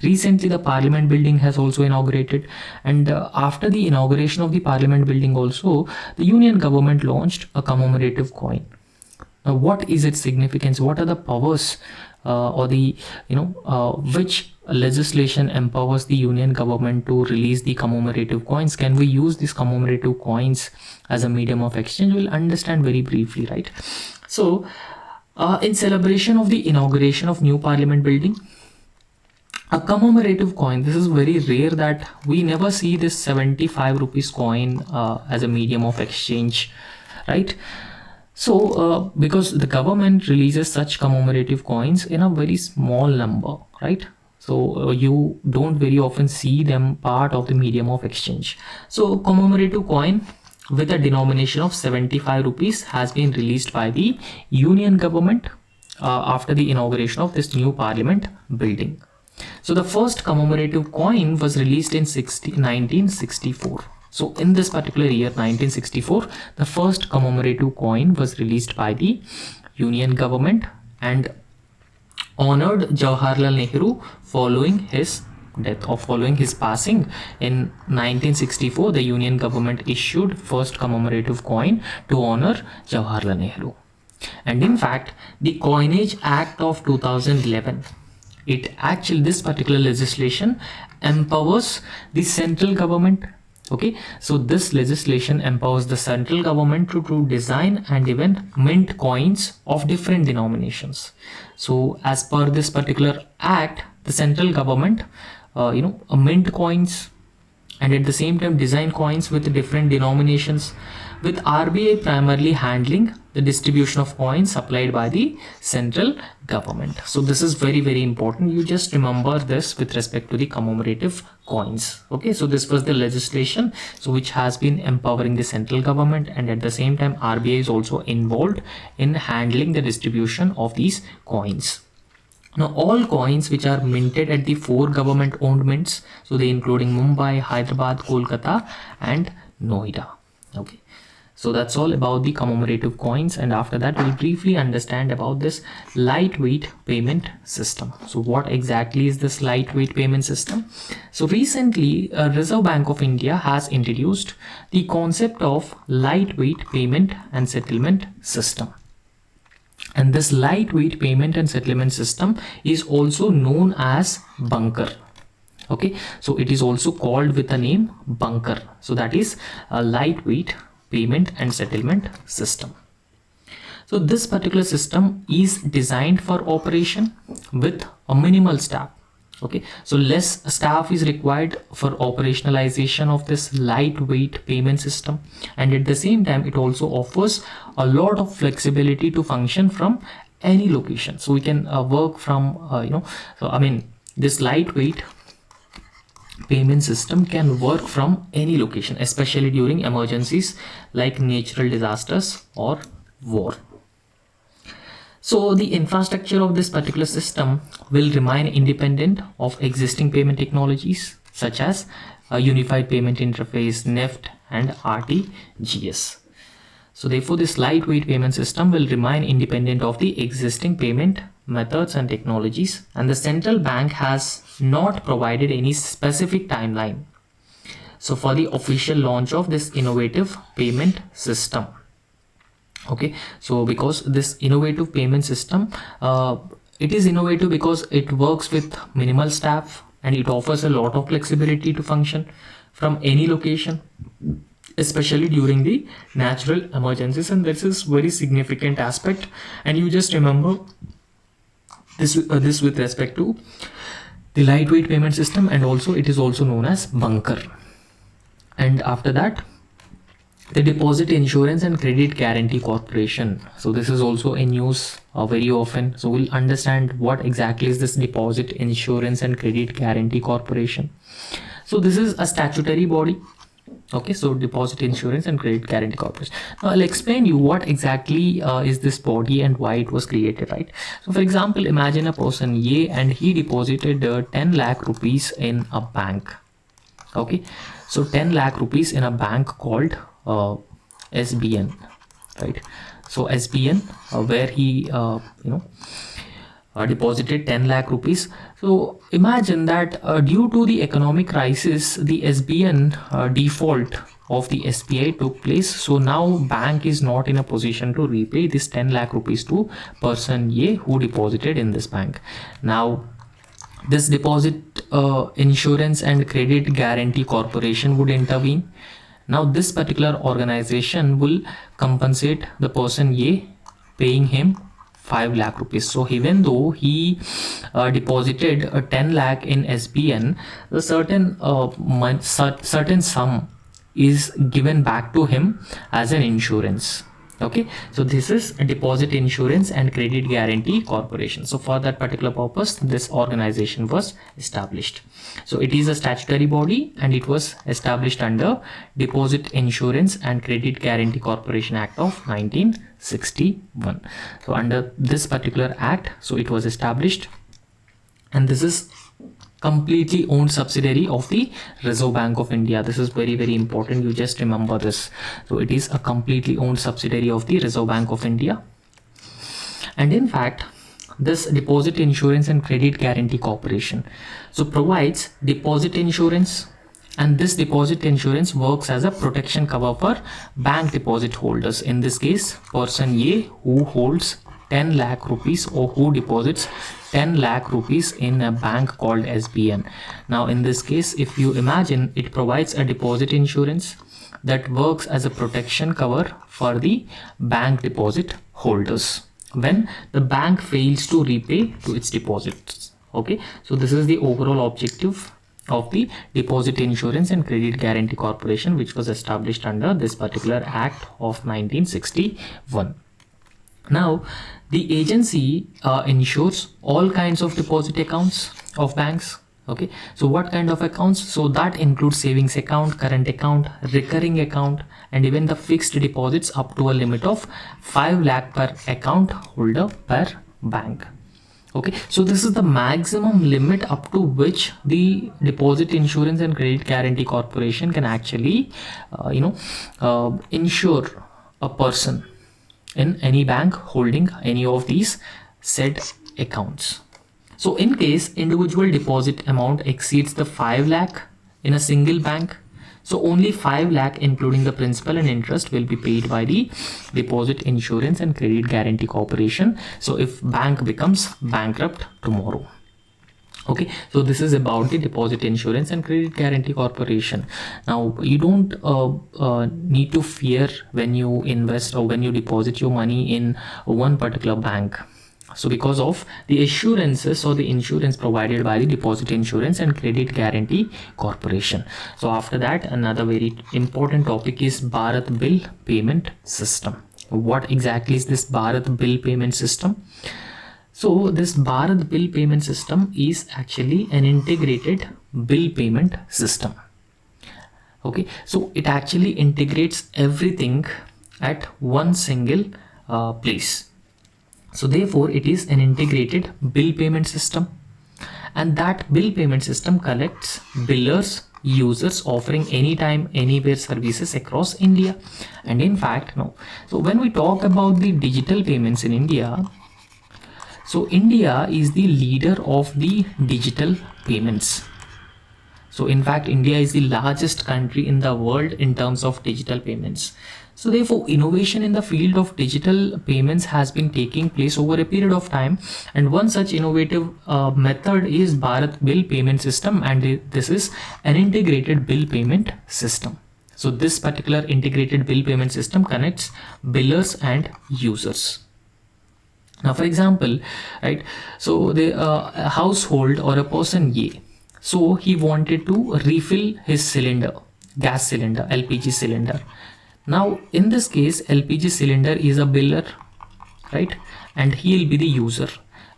recently the Parliament building has also inaugurated, and after the inauguration of the Parliament building also, the Union government launched a commemorative coin. Now what is its significance? What are the powers or the which legislation empowers the Union government to release the commemorative coins? Can we use these commemorative coins as a medium of exchange? We'll understand very briefly, right? So in celebration of the inauguration of new Parliament building, a commemorative coin, this is very rare that we never see this 75 rupees coin as a medium of exchange, right? So because the government releases such commemorative coins in a very small number, right? So you don't very often see them part of the medium of exchange. So commemorative coin with a denomination of 75 rupees has been released by the Union government after the inauguration of this new Parliament building. So the first commemorative coin was released in 1964. So in this particular year, 1964, the first commemorative coin was released by the Union government and honored Jawaharlal Nehru following his death or following his passing. In 1964, the Union government issued first commemorative coin to honor Jawaharlal Nehru. And in fact, the Coinage Act of 2011, this particular legislation empowers the central government. Okay, so this legislation empowers the central government to design and even mint coins of different denominations. So as per this particular act, the central government mint coins and at the same time design coins with different denominations, with RBI primarily handling the distribution of coins supplied by the central government. So this is very, very important. You just remember this with respect to the commemorative coins. Okay, so this was the legislation so which has been empowering the central government, and at the same time RBI is also involved in handling the distribution of these coins. Now all coins which are minted at the 4 government owned mints, so they including Mumbai, Hyderabad, Kolkata and Noida. Okay, so that's all about the commemorative coins, and after that we'll briefly understand about this lightweight payment system. So what exactly is this lightweight payment system? So recently Reserve Bank of India has introduced the concept of lightweight payment and settlement system. And this lightweight payment and settlement system is also known as bunker. Okay, so it is also called with the name bunker. So that is a lightweight payment and settlement system. So this particular system is designed for operation with a minimal staff. Okay, so less staff is required for operationalization of this lightweight payment system, and at the same time it also offers a lot of flexibility to function from any location. So we can work from this lightweight payment system can work from any location, especially during emergencies like natural disasters or war. So the infrastructure of this particular system will remain independent of existing payment technologies such as a unified payment interface, NEFT and RTGS. So therefore this lightweight payment system will remain independent of the existing payment methods and technologies, and the central bank has not provided any specific timeline so for the official launch of this innovative payment system. Okay, so because this innovative payment system, it is innovative because it works with minimal staff and it offers a lot of flexibility to function from any location, especially during the natural emergencies, and this is very significant aspect. And you just remember this with respect to the lightweight payment system, and also it is also known as bunker. And after that, the Deposit Insurance and Credit Guarantee Corporation. So this is also in news very often. So we'll understand what exactly is this Deposit Insurance and Credit Guarantee Corporation. So this is a statutory body. Okay, so Deposit Insurance and Credit Guarantee Corporation. Now I'll explain you what exactly is this body and why it was created, right? So for example, imagine a person A and he deposited 10 lakh rupees in a bank. Okay, so 10 lakh rupees in a bank called SBN, right? So SBN where he deposited 10 lakh rupees. So imagine that due to the economic crisis, the SBN default of the SBI took place. So now bank is not in a position to repay this 10 lakh rupees to person A who deposited in this bank. Now this Deposit Insurance and Credit Guarantee Corporation would intervene. Now this particular organization will compensate the person A, paying him 5 lakh rupees. So even though he deposited 10 lakh in SBN, a certain sum is given back to him as an insurance. Okay, so this is a Deposit Insurance and Credit Guarantee Corporation. So for that particular purpose, this organization was established. So it is a statutory body and it was established under Deposit Insurance and Credit Guarantee Corporation Act of 1961. So under this particular act, so it was established, and this is completely owned subsidiary of the Reserve Bank of India. This is very, very important. You just remember this. So it is a completely owned subsidiary of the Reserve Bank of India. And in fact, this Deposit Insurance and Credit Guarantee Corporation so provides deposit insurance, and this deposit insurance works as a protection cover for bank deposit holders. In this case, person A who holds 10 lakh rupees or who deposits 10 lakh rupees in a bank called SBN. Now in this case, if you imagine, it provides a deposit insurance that works as a protection cover for the bank deposit holders when the bank fails to repay to its deposits. Okay, so this is the overall objective of the Deposit Insurance and Credit Guarantee Corporation, which was established under this particular Act of 1961. Now, the agency insures all kinds of deposit accounts of banks. Okay, so what kind of accounts? So that includes savings account, current account, recurring account, and even the fixed deposits up to a limit of 5 lakh per account holder per bank. Okay, so this is the maximum limit up to which the Deposit Insurance and Credit Guarantee Corporation can actually insure a person in any bank holding any of these said accounts. So in case individual deposit amount exceeds the 5 lakh in a single bank, so only 5 lakh including the principal and interest will be paid by the Deposit Insurance and Credit Guarantee Corporation. So if bank becomes bankrupt tomorrow. Okay, so this is about the Deposit Insurance and Credit Guarantee Corporation. Now you don't need to fear when you invest or when you deposit your money in one particular bank. So because of the assurances or the insurance provided by the Deposit Insurance and Credit Guarantee Corporation. So after that, another very important topic is Bharat Bill Payment System. What exactly is this Bharat Bill Payment System? So this Bharat Bill Payment System is actually an integrated bill payment system. Okay, so it actually integrates everything at one single place. So therefore it is an integrated bill payment system, and that bill payment system collects billers, users offering anytime, anywhere services across India. And in fact, no. So when we talk about the digital payments in India, so India is the leader of the digital payments. So in fact, India is the largest country in the world in terms of digital payments. So therefore, innovation in the field of digital payments has been taking place over a period of time, and one such innovative method is Bharat Bill Payment System, and this is an integrated bill payment system. So this particular integrated bill payment system connects billers and users. Now, for example, right, so the household or a person A, so he wanted to refill his cylinder, gas cylinder, LPG cylinder. Now in this case, LPG cylinder is a biller, right, and he will be the user,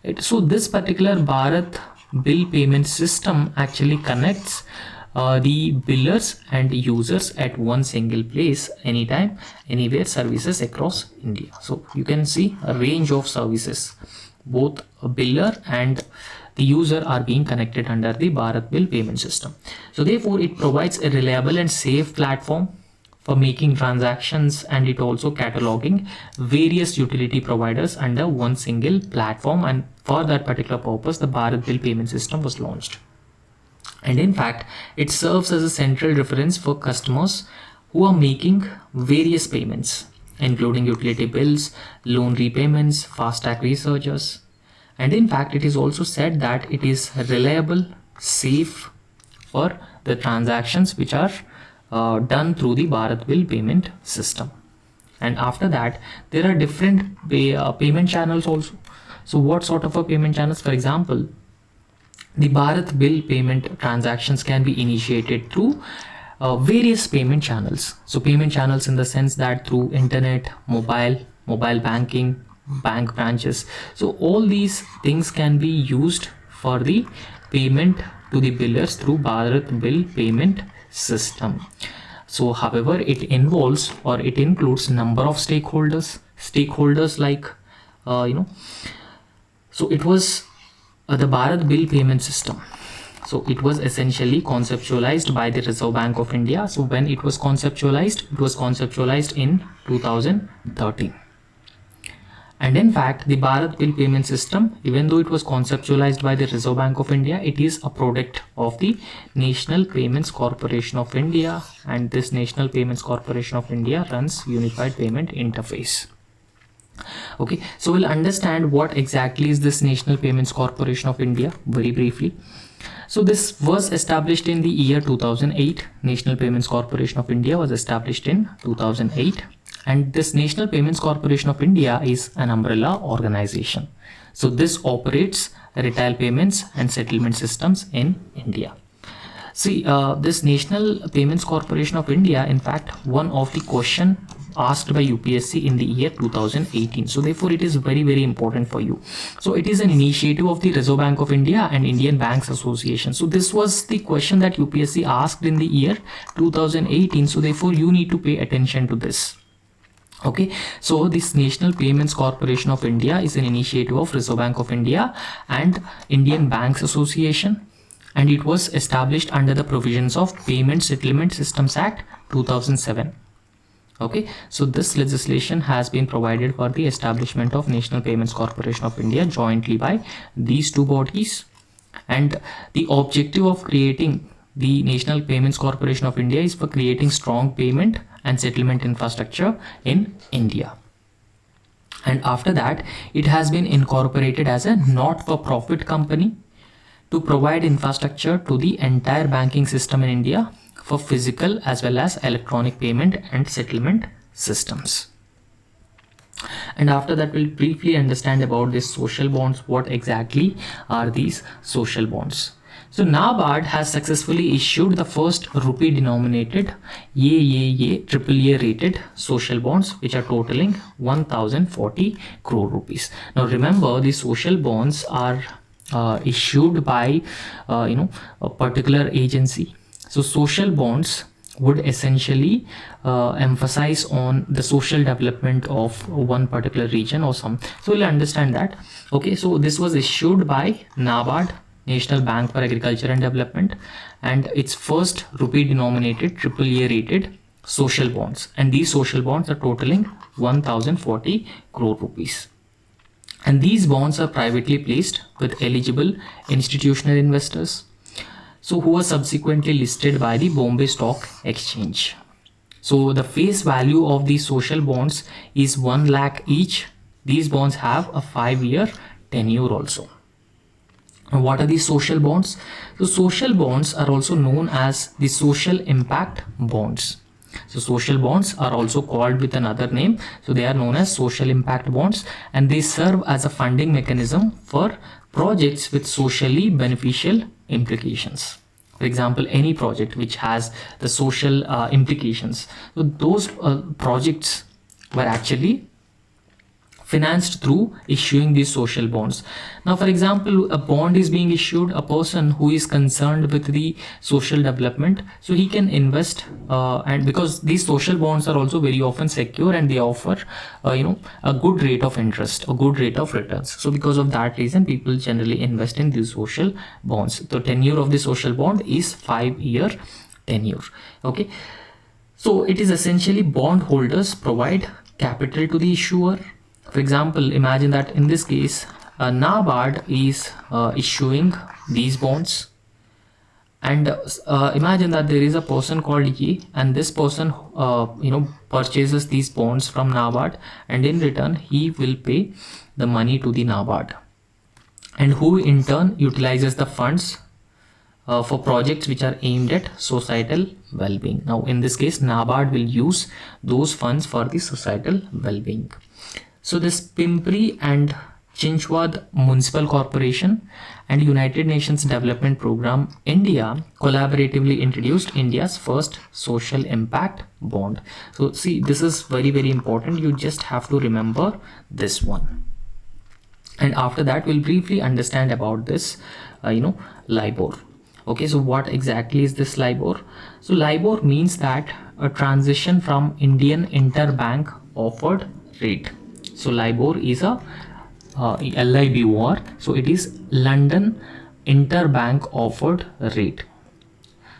right? So this particular Bharat Bill Payment System actually connects the billers and users at one single place, anytime, anywhere services across India. So you can see a range of services, both a biller and the user are being connected under the Bharat Bill Payment System. So therefore it provides a reliable and safe platform for making transactions, and it also cataloging various utility providers under one single platform, and for that particular purpose the Bharat Bill Payment System was launched. And in fact, it serves as a central reference for customers who are making various payments, including utility bills, loan repayments, FASTag recharges. And in fact, it is also said that it is reliable, safe for the transactions which are done through the Bharat Bill Payment System. And after that, there are different payment channels also. So what sort of a payment channels? For example, the Bharat Bill payment transactions can be initiated through various payment channels. So payment channels in the sense that through internet, mobile banking, bank branches. So all these things can be used for the payment to the billers through Bharat Bill Payment System. So however, it involves or it includes number of stakeholders like so it was the Bharat Bill Payment System. So it was essentially conceptualized by the Reserve Bank of India. So when it was conceptualized in 2013. And in fact, the Bharat Bill Payment System, even though it was conceptualized by the Reserve Bank of India, it is a product of the National Payments Corporation of India, and this National Payments Corporation of India runs Unified Payment Interface. Okay, so we'll understand what exactly is this National Payments Corporation of India very briefly. So this was established in the year 2008. National Payments Corporation of India was established in 2008. And this National Payments Corporation of India is an umbrella organization. So this operates retail payments and settlement systems in India. See, this National Payments Corporation of India, in fact, one of the question asked by UPSC in the year 2018. So therefore it is very, very important for you. So it is an initiative of the Reserve Bank of India and Indian Banks Association. So this was the question that UPSC asked in the year 2018. So therefore you need to pay attention to this. Okay, so this National Payments Corporation of India is an initiative of Reserve Bank of India and Indian Banks Association, and it was established under the provisions of Payment Settlement Systems Act 2007. Okay, so this legislation has been provided for the establishment of National Payments Corporation of India jointly by these two bodies, and the objective of creating the National Payments Corporation of India is for creating strong payment and settlement infrastructure in India. And after that, it has been incorporated as a not-for-profit company to provide infrastructure to the entire banking system in India for physical as well as electronic payment and settlement systems. And after that, we'll briefly understand about these social bonds. What exactly are these social bonds? So NABARD has successfully issued the first rupee denominated AAA rated social bonds, which are totaling 1040 crore rupees. Now remember, the social bonds are issued by a particular agency. So social bonds would essentially emphasize on the social development of one particular region or some. So we'll understand that. Okay, so this was issued by NABARD, National Bank for Agriculture and Development, and its first rupee denominated AAA rated social bonds, and these social bonds are totaling 1040 crore rupees. And these bonds are privately placed with eligible institutional investors, so who are subsequently listed by the Bombay Stock Exchange. So the face value of these social bonds is 1 lakh each. These bonds have a 5-year tenure also. Now, what are these social bonds? So social bonds are also known as the social impact bonds. So social bonds are also called with another name. So they are known as social impact bonds, and they serve as a funding mechanism for projects with socially beneficial implications. For example, any project which has the social implications. So those projects were actually financed through issuing these social bonds. Now, for example, a bond is being issued, a person who is concerned with the social development, so he can invest, and because these social bonds are also very often secure and they offer a good rate of interest, a good rate of returns. So because of that reason, people generally invest in these social bonds. The tenure of the social bond is 5-year tenure. Okay, so it is essentially bondholders provide capital to the issuer. For example, imagine that in this case, NABARD is issuing these bonds, and imagine that there is a person called Ye, and this person purchases these bonds from NABARD, and in return he will pay the money to the NABARD, and who in turn utilizes the funds for projects which are aimed at societal well-being. Now in this case, NABARD will use those funds for the societal well-being. So this Pimpri and Chinchwad Municipal Corporation and United Nations Development Program India collaboratively introduced India's first social impact bond. So see, this is very, very important. You just have to remember this one. And after that, we'll briefly understand about this, LIBOR. Okay, so what exactly is this LIBOR? So LIBOR means that a transition from Indian interbank offered rate. So LIBOR is a LIBOR, so it is London interbank offered rate.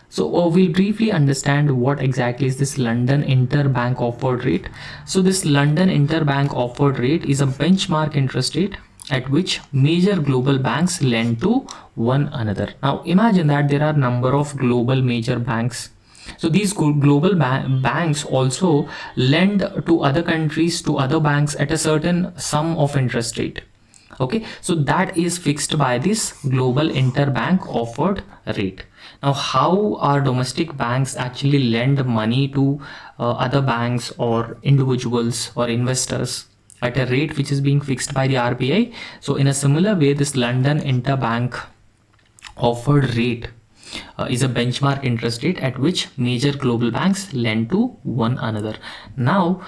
So we'll briefly understand what exactly is this London interbank offered rate. So this London interbank offered rate is a benchmark interest rate at which major global banks lend to one another. Now imagine that there are number of global major banks. So these global banks also lend to other countries, to other banks at a certain sum of interest rate. Okay, so that is fixed by this global interbank offered rate. Now how are domestic banks actually lend money to other banks or individuals or investors at a rate which is being fixed by the RBI? So in a similar way, this London interbank offered rate is a benchmark interest rate at which major global banks lend to one another. Now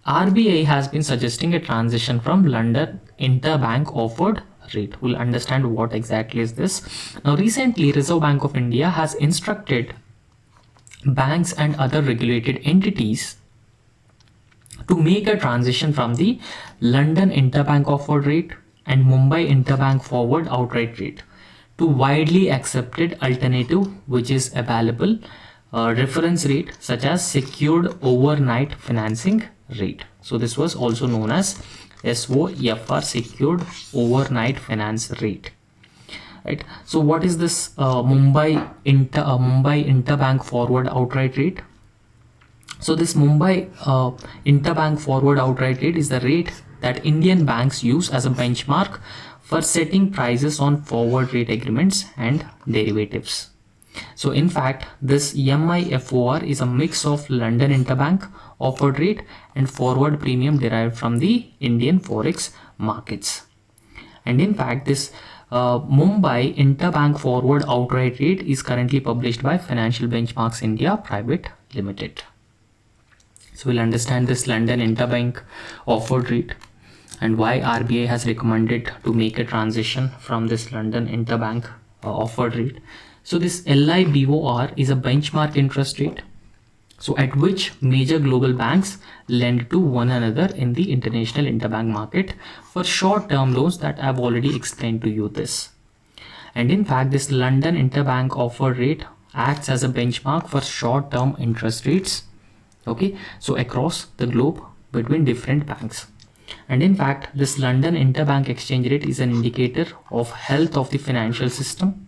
RBI has been suggesting a transition from London interbank offered rate. We'll understand what exactly is this. Now recently Reserve Bank of India has instructed banks and other regulated entities to make a transition from the London interbank offered rate and Mumbai interbank forward outright rate to widely accepted alternative which is available reference rate such as secured overnight financing rate. So this was also known as SOFR, secured overnight finance rate, right? So what is this Mumbai interbank forward outright rate? So this Mumbai interbank forward outright rate is the rate that Indian banks use as a benchmark for setting prices on forward rate agreements and derivatives. So in fact, this MIFOR is a mix of London interbank offered rate and forward premium derived from the Indian forex markets. And in fact, this Mumbai interbank forward outright rate is currently published by Financial Benchmarks India Private Limited. So we'll understand this London interbank offered rate and why RBI has recommended to make a transition from this London interbank offered rate. So this LIBOR is a benchmark interest rate, so at which major global banks lend to one another in the international interbank market for short-term loans that I've already explained to you this. And in fact, this London interbank offered rate acts as a benchmark for short-term interest rates, okay, so across the globe between different banks. And in fact, this London interbank exchange rate is an indicator of health of the financial system,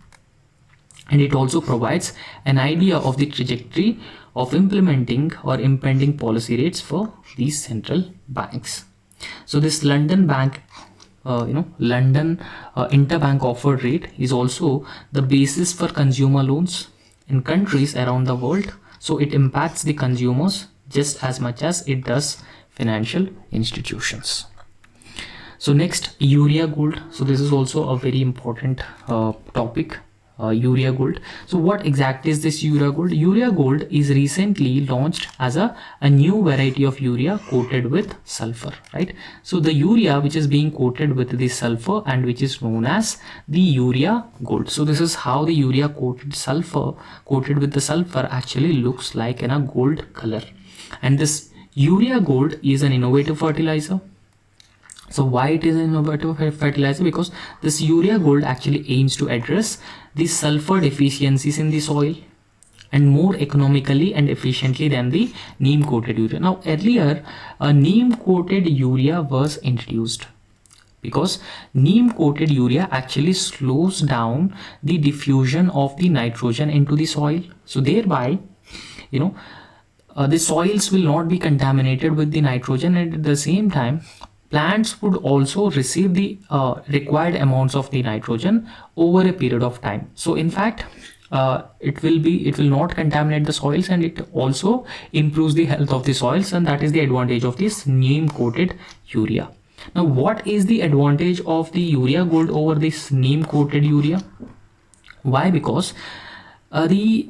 and it also provides an idea of the trajectory of implementing or impending policy rates for these central banks. So this London interbank offered rate is also the basis for consumer loans in countries around the world. So it impacts the consumers just as much as it does financial institutions. So next, urea gold. So this is also a very important topic. Urea gold. So what exactly is this urea gold? Urea gold is recently launched as a new variety of urea coated with sulfur, right? So the urea which is being coated with the sulfur and which is known as the urea gold. So this is how the urea coated with the sulfur actually looks like in a gold color. And this urea gold is an innovative fertilizer. So why it is an innovative fertilizer? Because this urea gold actually aims to address the sulfur deficiencies in the soil and more economically and efficiently than the neem coated urea. Now earlier a neem coated urea was introduced because neem coated urea actually slows down the diffusion of the nitrogen into the soil. So thereby, the soils will not be contaminated with the nitrogen, and at the same time plants would also receive the required amounts of the nitrogen over a period of time. So in fact, it will not contaminate the soils, and it also improves the health of the soils, and that is the advantage of this neem coated urea. Now what is the advantage of the urea gold over this neem coated urea? Why? Because the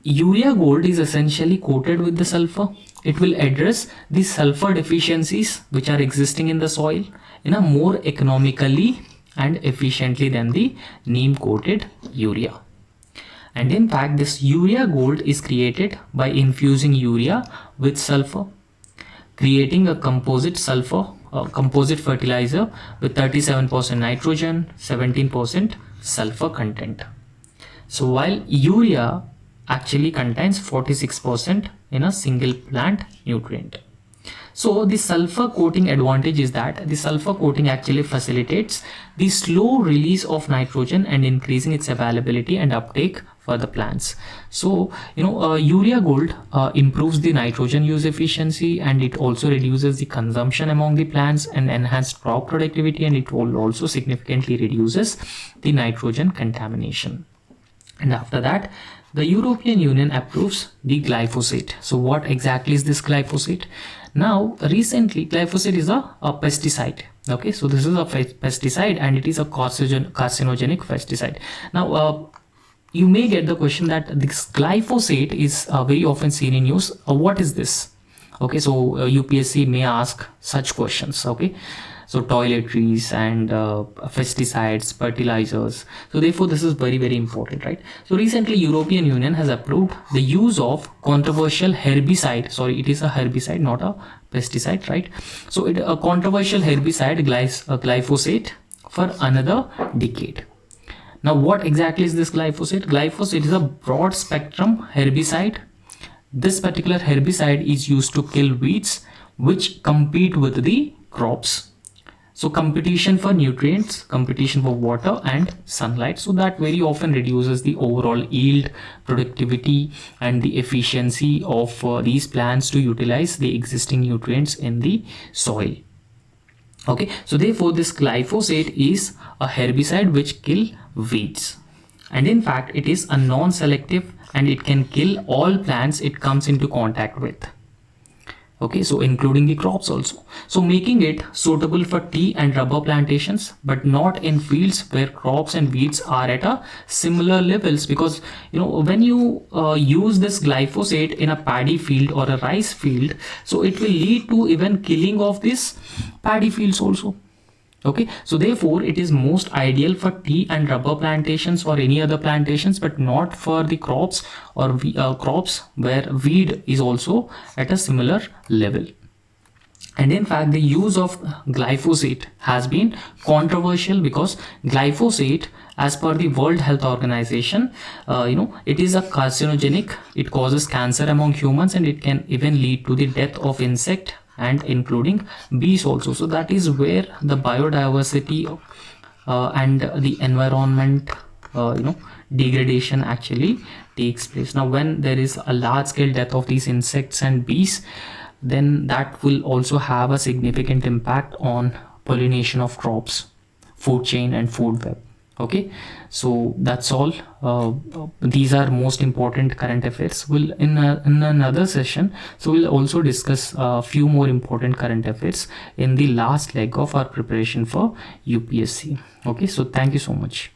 urea gold is essentially coated with the sulfur. It will address the sulfur deficiencies which are existing in the soil in a more economically and efficiently than the neem coated urea. And in fact, this urea gold is created by infusing urea with sulfur, creating a composite fertilizer with 37% nitrogen, 17% sulfur content. So while urea actually contains 46% in a single plant nutrient. So the sulfur coating advantage is that the sulfur coating actually facilitates the slow release of nitrogen and increasing its availability and uptake for the plants. So urea gold improves the nitrogen use efficiency, and it also reduces the consumption among the plants and enhances crop productivity, and it will also significantly reduces the nitrogen contamination. And after that, the European Union approves the glyphosate. So what exactly is this glyphosate? Now recently glyphosate is a pesticide. Okay, so this is a pesticide and it is a carcinogenic pesticide. Now you may get the question that this glyphosate is very often seen in news. What is this? Okay, so UPSC may ask such questions. Okay, so toiletries and pesticides, fertilizers. So therefore this is very, very important, right? So recently European Union has approved the use of controversial herbicide. Sorry, it is a herbicide, not a pesticide, right? So a controversial herbicide, glyphosate, for another decade. Now what exactly is this glyphosate? Glyphosate is a broad spectrum herbicide. This particular herbicide is used to kill weeds which compete with the crops. So competition for nutrients, competition for water and sunlight. So that very often reduces the overall yield, productivity and the efficiency of these plants to utilize the existing nutrients in the soil. Okay, so therefore this glyphosate is a herbicide which kill weeds, and in fact it is a non-selective and it can kill all plants it comes into contact with. Okay, so including the crops also, so making it suitable for tea and rubber plantations, but not in fields where crops and weeds are at a similar levels, because when you use this glyphosate in a paddy field or a rice field, so it will lead to even killing of these paddy fields also. Okay, so therefore it is most ideal for tea and rubber plantations or any other plantations, but not for the crops or crops where weed is also at a similar level. And in fact the use of glyphosate has been controversial because glyphosate, as per the World Health Organization, it is a carcinogenic. It causes cancer among humans and it can even lead to the death of insect and including bees also. So that is where the biodiversity and the environment degradation actually takes place. Now when there is a large scale death of these insects and bees, then that will also have a significant impact on pollination of crops, food chain and food web. Okay, so that's all. These are most important current affairs. We'll in another session, so we'll also discuss a few more important current affairs in the last leg of our preparation for UPSC. Okay, so thank you so much.